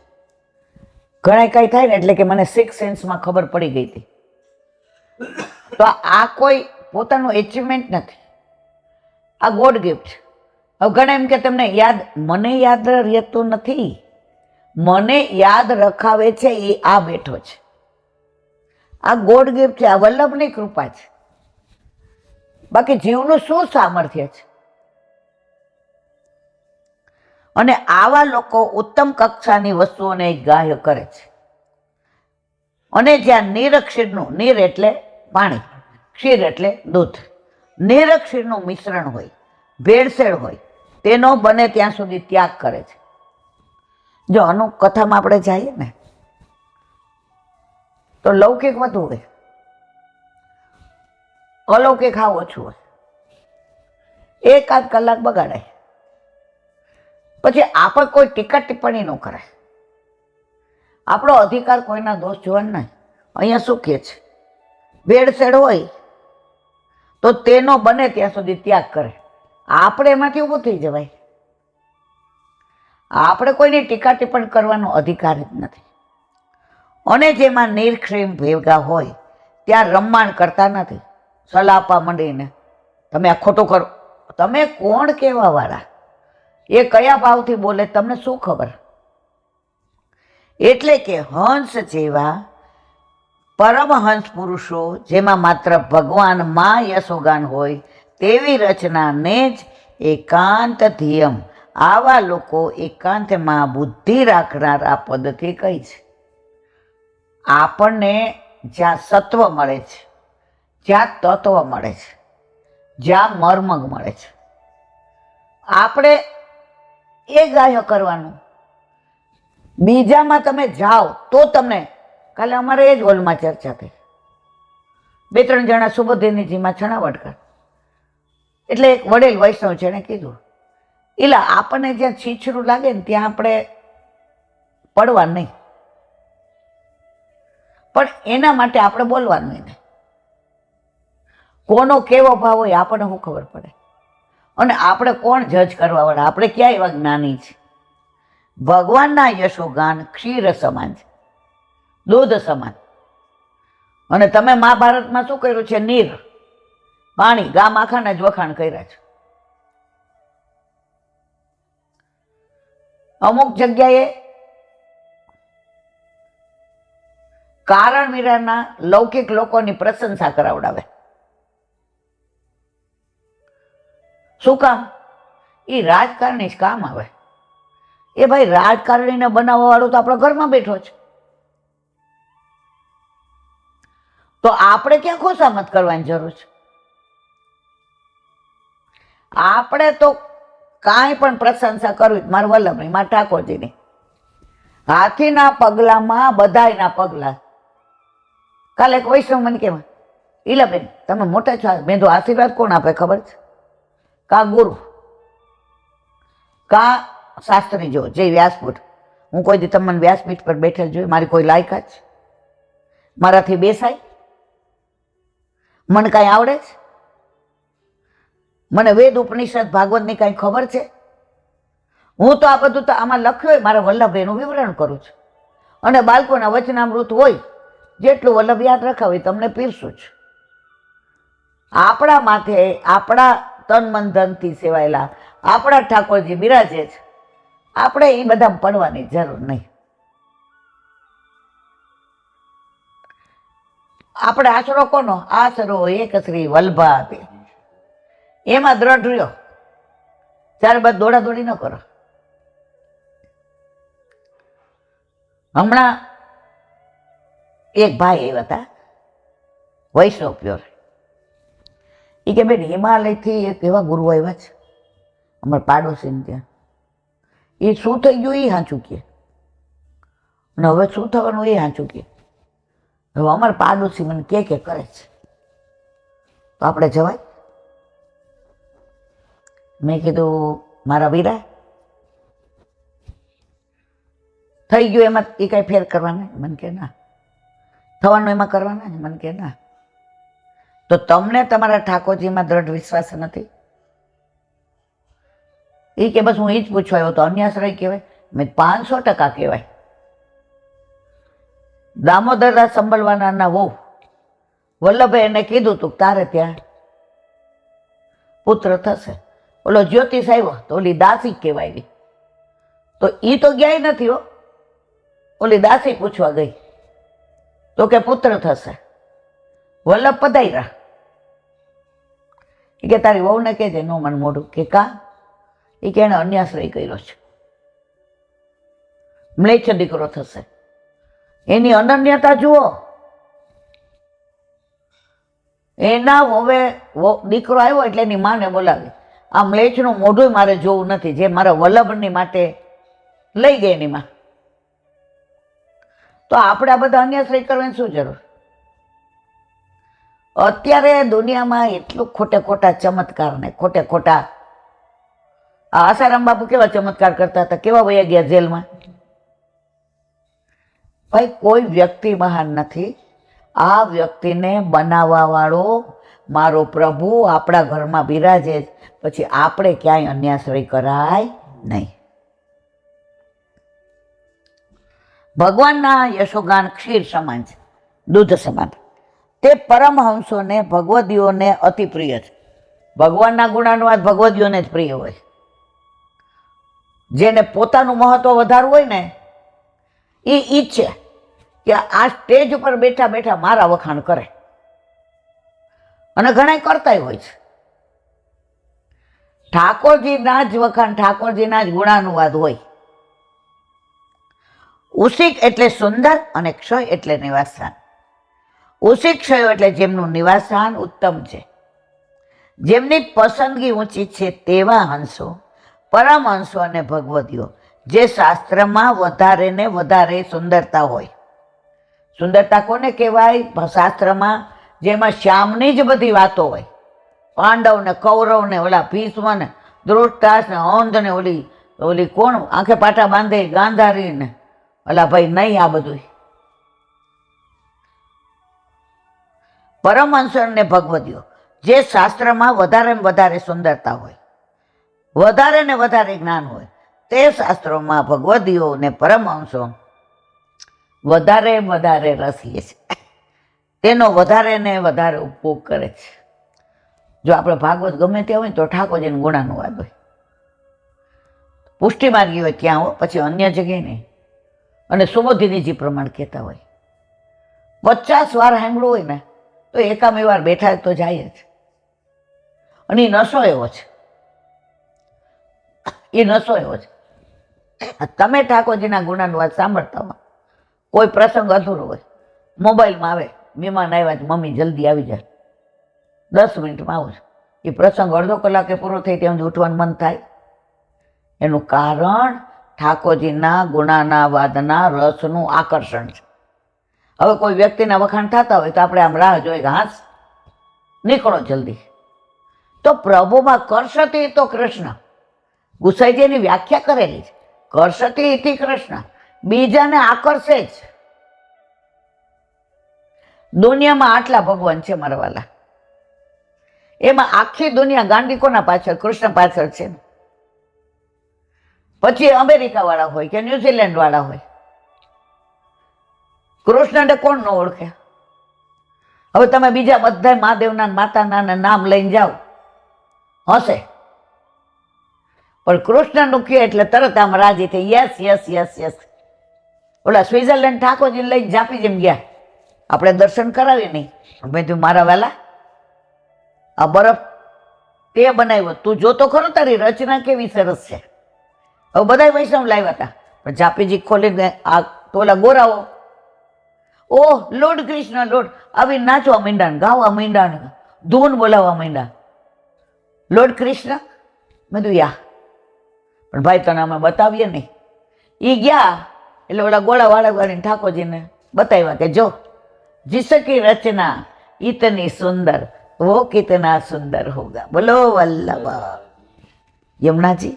ઘણા કંઈ થાય ને એટલે કે મને 6th સેન્સમાં ખબર પડી ગઈ હતી. તો આ કોઈ પોતાનું એચિવમેન્ટ નથી, આ ગોડ ગિફ્ટ. હવે ઘણા એમ કે તમને યાદ, મને યાદ રહેતું નથી, મને યાદ રખાવે છે એ આ બેઠો છે. આ ગોડ ગિફ્ટ છે, આ વલ્લભની કૃપા છે. બાકી જીવનું શું સામર્થ્ય છે? અને આવા લોકો ઉત્તમ કક્ષાની વસ્તુઓને ગ્રાહ્ય કરે છે. અને જ્યાં નિરક્ષીરનું, નીર એટલે પાણી, ક્ષીર એટલે દૂધ, નિરક્ષીરનું મિશ્રણ હોય, ભેળસેળ હોય, તેનો બને ત્યાં સુધી ત્યાગ કરે છે. જો અનુકથામાં આપણે જઈએ ને તો લૌકિક વધુ હોય, અલૌકિક હાવ ઓછું હોય. 1-8 કલાક બગાડાય, પછી આપણે કોઈ ટીકા ટિપ્પણી ન કરાય. આપણો અધિકાર કોઈના દોષ જોવાનો નહીં. અહીંયા શું કહે છે? ભેળસેળ હોય તો તેનો બને ત્યાં સુધી ત્યાગ કરે. આપણે એમાંથી ઊભું થઈ જવાય. આપણે કોઈની ટીકા ટિપ્પણી કરવાનો અધિકાર જ નથી. અને જેમાં નિરક્ષેમ ભેગા હોય ત્યાં રમમાણ કરતા નથી. સલાહ આપવા માંડીને તમે આ ખોટું કરો. તમે કોણ કહેવા વાળા? એ કયા ભાવથી બોલે તમને શું ખબર? એટલે કે હંસ જેવા પરમહંસ પુરુષો, જેમાં માત્ર ભગવાનમાં યશોગાન હોય તેવી રચનાને જ એકાંત ધ્યેયમ, આવા લોકો એકાંતમાં બુદ્ધિ રાખનાર આ પદ્ધતિ કઈ છે. આપણને જ્યાં સત્વ મળે છે, જ્યાં તત્વ મળે છે, જ્યાં મર્મગ મળે છે, આપણે એ ગ્રાહ્ય કરવાનું. બીજામાં તમે જાઓ તો તમને, કાલે અમારે એ જ હોલમાં ચર્ચા થઈ, 2-3 જણા સુબોધિનીજીમાં છણાવટકર, એટલે એક વડેલ વૈષ્ણવ છે એને કીધું, એટલે આપણને જ્યાં છીછરું લાગે ને ત્યાં આપણે પડવાનું નહીં, પણ એના માટે આપણે બોલવાનું એને. કોનો કેવો ભાવ હોય આપણને શું ખબર પડે? અને આપણે કોણ જજ કરવા વાળા? આપણે ક્યાં એવા જ્ઞાની છે? ભગવાનના યશોગાન ક્ષીર સમાન છે, દૂધ સમાન. અને તમે મહાભારતમાં શું કર્યું છે? નીર, પાણી, ગામ આખાના જ વખાણ કર્યા છે. અમુક જગ્યાએ કારણ મીરાના લૌકિક લોકોની પ્રશંસા કરાવડાવે. શું કામ? એ રાજકારણી જ કામ આવે. એ ભાઈ રાજકારણીને બનાવવા વાળો તો આપણા ઘરમાં બેઠો છે. તો આપણે ક્યાં ખુશામત કરવાની જરૂર છે? આપણે તો કાંઈ પણ પ્રશંસા કરવી, મારા વલ્લભની, મારા ઠાકોરજીની, હાથીના પગલામાં બધાયના પગલા. કાલે એક વૈષ્ણવ મને કહેવા, ઈલાબેન તમે મોટા છો, મેં તો આશીર્વાદ કોણ આપે ખબર છે? કા ગુરુ, કા શાસ્ત્રી જો, જે વ્યાસપીઠ. હું કોઈ દી તમને વ્યાસપીઠ પર બેઠેલ જોઈ? મારી કોઈ લાયકાત છે? મારાથી બેસાય? મને કાંઈ આવડે છે? મને વેદ ઉપનિષદ ભાગવતની કાંઈ ખબર છે? હું તો આ બધું તો આમાં લખ્યું હોય મારા વલ્લભ એનું વિવરણ કરું છું. અને બાળકોના વચનામૃત હોય, જેટલું વલ્લભ યાદ રખાવે તમને પીરસું છું. આપણા માથે આપણા તન મન ધનથી સેવાયેલા આપણા ઠાકોરજી બિરાજે છે. આપણે એ બધા પડવાની જરૂર નહીં. આપણે આશરો કોનો? આશરો એક શ્રી વલ્લભા. એમાં દ્રઢ રહ્યો, ત્યારબાદ દોડા દોડી ન કરો. હમણાં એક ભાઈ આવ્યા હતા, વૈષ્ણવ પ્યોર. એ કે બેન હિમાલયથી એક એવા ગુરુ આવ્યા છે અમારા પાડોશીને ત્યાં. એ શું થઈ ગયું એ સાચું કહે, અને હવે શું થવાનું એ સાચું કહે. હવે અમારા પાડોશી મને કે કરે છે, તો આપણે જવાય? મેં કીધું મારા વીરા, થઈ ગયું એમાં એ કાંઈ ફેર કરવાના? મને કે ના. થવાનું એમાં કરવાના? મને કે ના. તો તમને તમારા ઠાકોરજીમાં દ્રઢ વિશ્વાસ નથી? એ કે બસ હું એ જ પૂછવા આવ્યો તો અન્યાશ્રય કહેવાય? મેં 500% કહેવાય. દામોદરદાસ સંભલવાના વહુ વલ્લભે એને કીધું તું તારે ત્યાં પુત્ર થશે. ઓલો જ્યોતિષ આવ્યો તો ઓલી દાસી કહેવાય. તો એ તો ગયા નથી હો, ઓલી દાસી પૂછવા ગઈ તો કે પુત્ર થશે. વલ્લભ પધાર્યા. એ કે તારી વહુને કહેજે નો મન મોઢું. કે કા? એ કે એને અન્યાશ્રય કર્યો છે, મ્લેચ્છ દીકરો થશે. એની અનન્યતા જુઓ. એના હવે દીકરો આવ્યો એટલે એની માને બોલાવી. આ મ્લેચ્છનું મોઢું મારે જોવું નથી, જે મારા વલ્લભની માટે લઈ ગઈ એની માં. તો આપણે આ બધા અન્યાશ્રય કરવાની શું જરૂર? અત્યારે દુનિયામાં એટલું ખોટે ખોટા ચમત્કાર ને ખોટે ખોટા. આ આસારામ બાપુ કેવા ચમત્કાર કરતા હતા, કેવા વયા ગયા જેલમાં. ભાઈ કોઈ વ્યક્તિ મહાન નથી, આ વ્યક્તિને બનાવવા વાળો મારો પ્રભુ આપણા ઘરમાં બિરાજે, પછી આપણે ક્યાંય અન્યાશ્રય કરાય નહીં. ભગવાનના યશોગાન ક્ષીર સમાન છે, દૂધ સમાન. તે પરમહંસોને ભગવદીઓને અતિ પ્રિય છે. ભગવાનના ગુણાનુવાદ ભગવદીઓને જ પ્રિય હોય. જેને પોતાનું મહત્વ વધારવું હોય ને એ ઈચ્છે કે આ સ્ટેજ ઉપર બેઠા બેઠા મારા વખાણ કરે, અને ઘણા કરતા હોય છે. ઠાકોરજીના જ વખાણ, ઠાકોરજીના જ ગુણાનુવાદ હોય. ઉસિક એટલે સુંદર અને ક્ષય એટલે નિવાસસ્થાન. ઉસિક ક્ષયો એટલે જેમનું નિવાસસ્થાન ઉત્તમ છે, જેમની પસંદગી ઊંચી છે, તેવા હંસો, પરમહંસો અને ભગવદીઓ, જે શાસ્ત્રમાં વધારે ને વધારે સુંદરતા હોય. સુંદરતા કોને કહેવાય? શાસ્ત્રમાં જેમાં શ્યામની જ બધી વાતો હોય. પાંડવ ને કૌરવ ને ઓલા ભીષ્મ ને ધૃતરાષ્ટ્ર ને અંધ ને ઓલી કોણ આંખે પાટા બાંધે ગાંધારી ને ઓલા ભાઈ નહીં, આ બધું પરમહંસો ને ભગવદીઓ, જે શાસ્ત્રમાં વધારે ને વધારે સુંદરતા હોય, વધારે ને વધારે જ્ઞાન હોય, તે શાસ્ત્રોમાં ભગવદીઓ ને પરમહંસો વધારે વધારે રસ લે છે, તેનો વધારે ને વધારે ઉપયોગ કરે છે. જો આપણે ભાગવત ગમે ત્યાં હોય તો ઠાકોરજીનું ગુણાનુવાદ હોય, પુષ્ટિ માર્ગી હોય ત્યાં હોય, પછી અન્ય જગ્યાએ નહીં. અને સુબોધિનીજી પ્રમાણ કહેતા હોય. 50 વાર સાંભળવું હોય ને તો એકામે વાર બેઠા તો જાય જ. અને એ નશો એવો છે, એ નશો એવો છે. તમે ઠાકોરજીના ગુણાનુવાદ સાંભળતા હોય, કોઈ પ્રસંગ અધૂરો હોય, મોબાઈલમાં આવે મહેમાન આવ્યા છે, મમ્મી જલ્દી આવી જાય, 10 મિનિટમાં આવું છું. એ પ્રસંગ અડધો કલાકે પૂરો થઈ ત્યાં ઉઠવાનું મન થાય. એનું કારણ ઠાકોરજીના ગુણાનુવાદના રસનું આકર્ષણ છે. હવે કોઈ વ્યક્તિના વખાણ થતા હોય તો આપણે આમ રાહ જોઈએ કે હાસ નીકળો જલ્દી. તો પ્રભુમાં કર્ષતી તો કૃષ્ણ, ગુસાઈજીની વ્યાખ્યા કરેલી છે, કર્ષતી ઇતિ કૃષ્ણ, બીજાને આકર્ષે જ. દુનિયામાં આટલા ભગવાન છે મારા વાલા, એમાં આખી દુનિયા ગાંડી કોના પાછળ? કૃષ્ણ પાછળ છે. પછી અમેરિકા વાળા હોય કે ન્યુઝીલેન્ડ વાળા હોય, કૃષ્ણને કોણ ન ઓળખે? હવે તમે બીજા બધા મહાદેવના માતાના નામ લઈને જાઓ, હશે, પણ કૃષ્ણનું કહે એટલે તરત આમ રાજી થઈ, યસ યસ યસ યસ. ઓલા સ્વિટ્ઝરલેન્ડ ઠાકોરજીને લઈને ઝાંપી જેમ ગયા, આપણે દર્શન કરાવીએ નહીં. મેં તું મારા વાલા આ બરફ તે બનાવ્યો, તું જોતો ખરો તારી રચના કેવી સરસ છે. હવે બધા વૈષ્ણવ લાવ્યા હતા, પણ ઝાંપીજી ખોલીને આ તોલા ગોરાઓ, ઓહ લોર્ડ કૃષ્ણ લોર્ડ, આવી નાચવા માંડ્યા, ગાવા માંડ્યા, ધૂન બોલાવવા માંડ્યા, લોર્ડ કૃષ્ણ. મેં તું યા, પણ ભાઈ તને અમે બતાવીએ નહીં. એ ગયા એટલે ઓલા ગોળા વાળા ઠાકોરજીને બતાવ્યા કે જો जिसकी रचना इतनी सुंदर वो कितना सुंदर होगा. बोलो वल्लभ. यमुनाजी,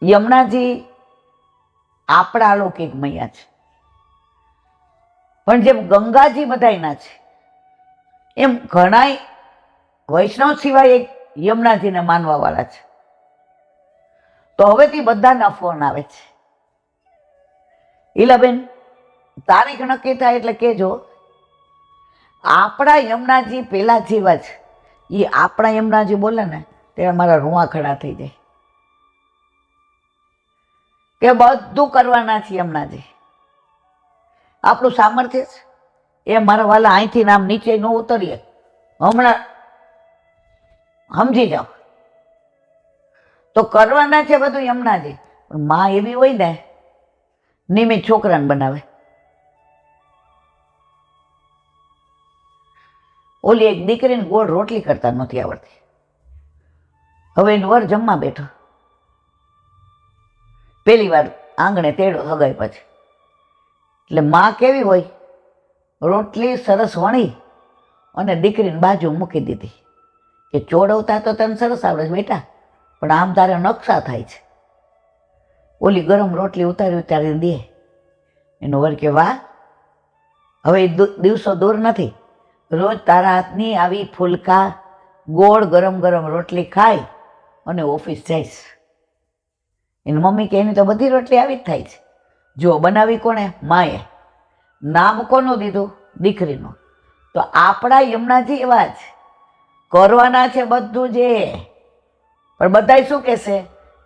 યમુનાજી આપણા અલૌકિક મૈયા છે. પણ જેમ ગંગાજી બધાયના છે એમ ઘણાય વૈષ્ણવ સિવાય એક યમુનાજીને માનવાવાળા છે. તો હવેથી બધાના ફોન આવે છે, ઈલાબેન તારીખ નક્કી થાય એટલે કહેજો. આપણા યમુનાજી પેલા જેવા છે. એ આપણા યમુનાજી બોલે ને ત્યારે મારા રૂંવા ખડા થઈ જાય કે બધું કરવાના છે યમુનાજી. આપણું સામર્થ્ય છે એ મારા વાલા અહીંથી નામ નીચે ન ઉતરીએ, હમણાં સમજી જાઓ. તો કરવાના છે બધું યમુનાજી. માં એવી હોય ને નિમિત છોકરાને બનાવે. ઓલી એક દીકરીને ગોળ રોટલી કરતા નથી આવડતી. હવે એનો વર જમવા બેઠો, પેલી વાર આંગણે તેડો હગાઈ પછી. એટલે માં કેવી હોય, રોટલી સરસ વણી અને દીકરીને બાજુ મૂકી દીધી કે ચોડવતા તો તને સરસ આવડે છે બેટા, પણ આમ તારે નકશા થાય છે. ઓલી ગરમ રોટલી ઉતારી ઉતારીને દે. એનો વર કે વાહ, હવે દિવસો દૂર નથી, રોજ તારા હાથની આવી ફૂલકા ગોળ ગરમ ગરમ રોટલી ખાય અને ઓફિસ જઈશ. એની મમ્મી કે એની તો બધી રોટલી આવી જ થાય છે. જો બનાવી કોણે? માએ. નામ કોનું દીધું? દીકરીનું. તો આપણા યમુનાજી એવા જ કરવાના છે બધું જે. પણ બધા શું કહેશે?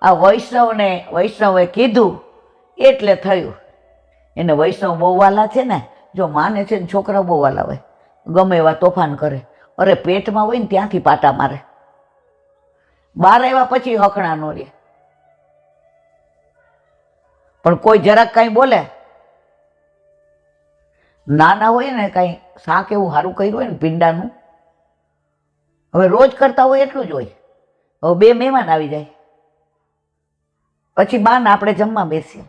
આ વૈષ્ણવે કીધું એટલે થયું. એને વૈષ્ણવ બહુ વાલા છે ને, જો માને છે ને છોકરા બહુ વાલા હોય, ગમે એવા તોફાન કરે, અરે પેટમાં હોય ને ત્યાંથી પાટા મારે, બહાર આવ્યા પછી હકણા નો રહે. પણ કોઈ જરાક કાંઈ બોલે, નાના હોય ને કાંઈ શાક એવું સારું કર્યું હોય ને ભીંડાનું, હવે રોજ કરતા હોય એટલું જ હોય. હવે બે મહેમાન આવી જાય પછી બા ને આપણે જમવા બેસીએ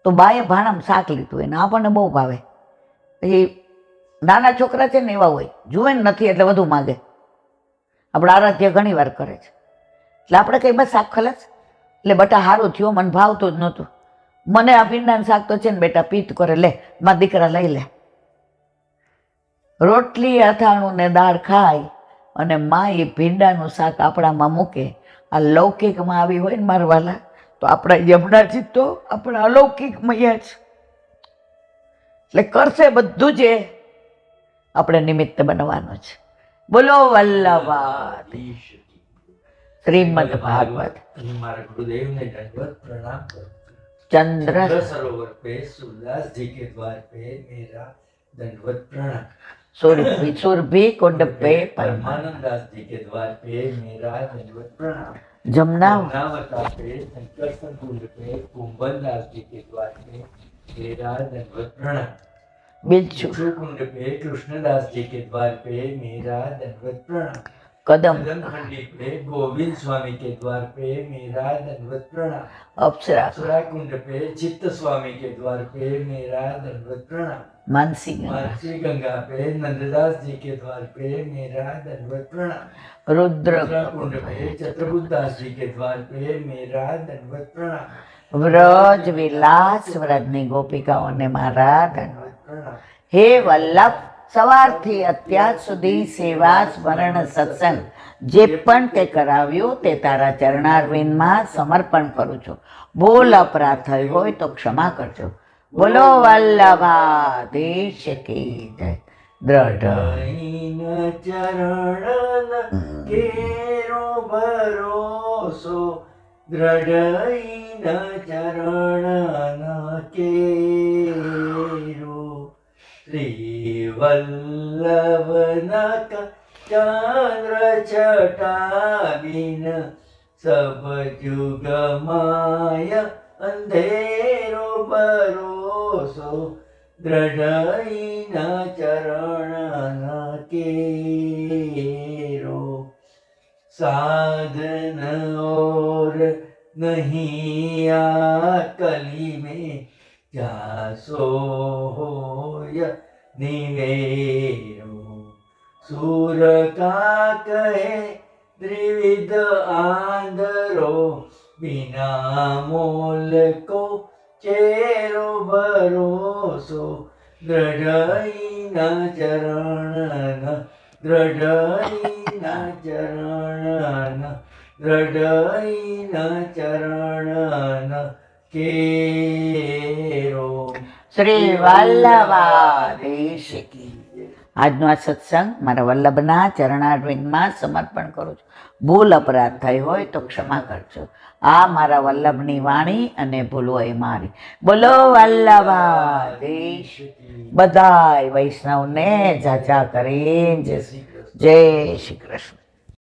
તો બાએ ભાણામાં શાક લીધું હોય ને આપણને બહુ ભાવે. પછી નાના છોકરા છે ને એવા હોય, જુએ ને નથી એટલે વધુ માગે. આપણા આરાધ્ય ઘણી વાર કરે છે. એટલે આપણે કંઈ બસ શાક ખલાસ, એટલે બેટા સારું થયો, મને ભાવતું જ નહોતું, મને આ ભીંડાનું શાક તો છે ને બેટા પિત્ત કરે, લે મારા દીકરા લઈ લે. રોટલી અથાણું ને દાળ ખાય અને માં એ ભીંડાનું શાક આપણામાં મૂકે. આ લૌકિકમાં આવી હોય ને મારા વાલા, તો આપણા યમુનાજી તો આપણા અલૌકિક મૈયા છે. એટલે કરશે બધું જે આપણે નિમિત્ત બનવાનું છે. બોલો વલ્લભાધીશ શ્રીમદ ભાગવત. મારા गुरुदेव ने दंडवत प्रणाम करो. चंद्र सरोवर पे सूरदास जी के द्वार पे मेरा दंडवत प्रणाम. सुरभि कुंड पे परमानंद दास जी के द्वार पे मेरा दंडवत प्रणाम. जमुनावता पे संकर्षण कुंड पे कुंभन दास जी के द्वार पे मेरा दंडवत प्रणाम. बिच्छू कुंड पे कृष्णदास जी के द्वार पे मेरा दंडवत प्रणाम. कदम खंडी पे गोविंद स्वामी के द्वार पे मेरा दंडवत प्रणाम. अप्सरा कुंड पे चित्त स्वामी के द्वार पे मेरा दंडवत प्रणाम. मानसी गंगा पे नंददास जी के द्वार पे मेरा दंडवत प्रणाम. रुद्र कुंड पे चतुर्बुदास जी के द्वार पे मेरा दंडवत प्रणाम. व्रज विलास व्रजनी गोपिकाओने मारा दंडवत प्रणाम. हे वल्लभ, સવારથી અત્યાર સુધી સેવા સ્મરણ સત્સંગ જે પણ તે કરાવ્યું તે તારા ચરણારવિંદમાં સમર્પણ કરું છું. ભૂલ અપરાધ થઈ હોય તો ક્ષમા કરજો. બોલો વલ્લભાધીશ કી જય. દ્રઢ ચરણ કેરો ભરોસો, દ્રઢ ચરણ કેરો. શ્રી વલ્લભનક ચંદ્ર છટાવીન, સબ જુગ માય અંધેરો ભરોસો, દ્રઢ ચરણ કેરો. साधन और नहीं आ कली में, जासो होय निवेरो. सूर का कहे त्रिविध आंधरो, बिना मोल को चेरो भरोसो, દ્રઢઈના ચરણ દ્રઢઈના ચરણ દ્રઢઈના ચરણ કેરો. શ્રી વલ્લભાધીશ કી. આજનો આ સત્સંગ મારા વલ્લભના ચરણારવિંદમાં સમર્પણ કરું છું. ભૂલ અપરાધ થઈ હોય તો ક્ષમા કરજો. આ મારા વલ્લભની વાણી અને ભૂલો એ મારી. બોલો વલ્લભાધીશ. બધાય વૈષ્ણવને જાજા કરીને જય શ્રી કૃષ્ણ.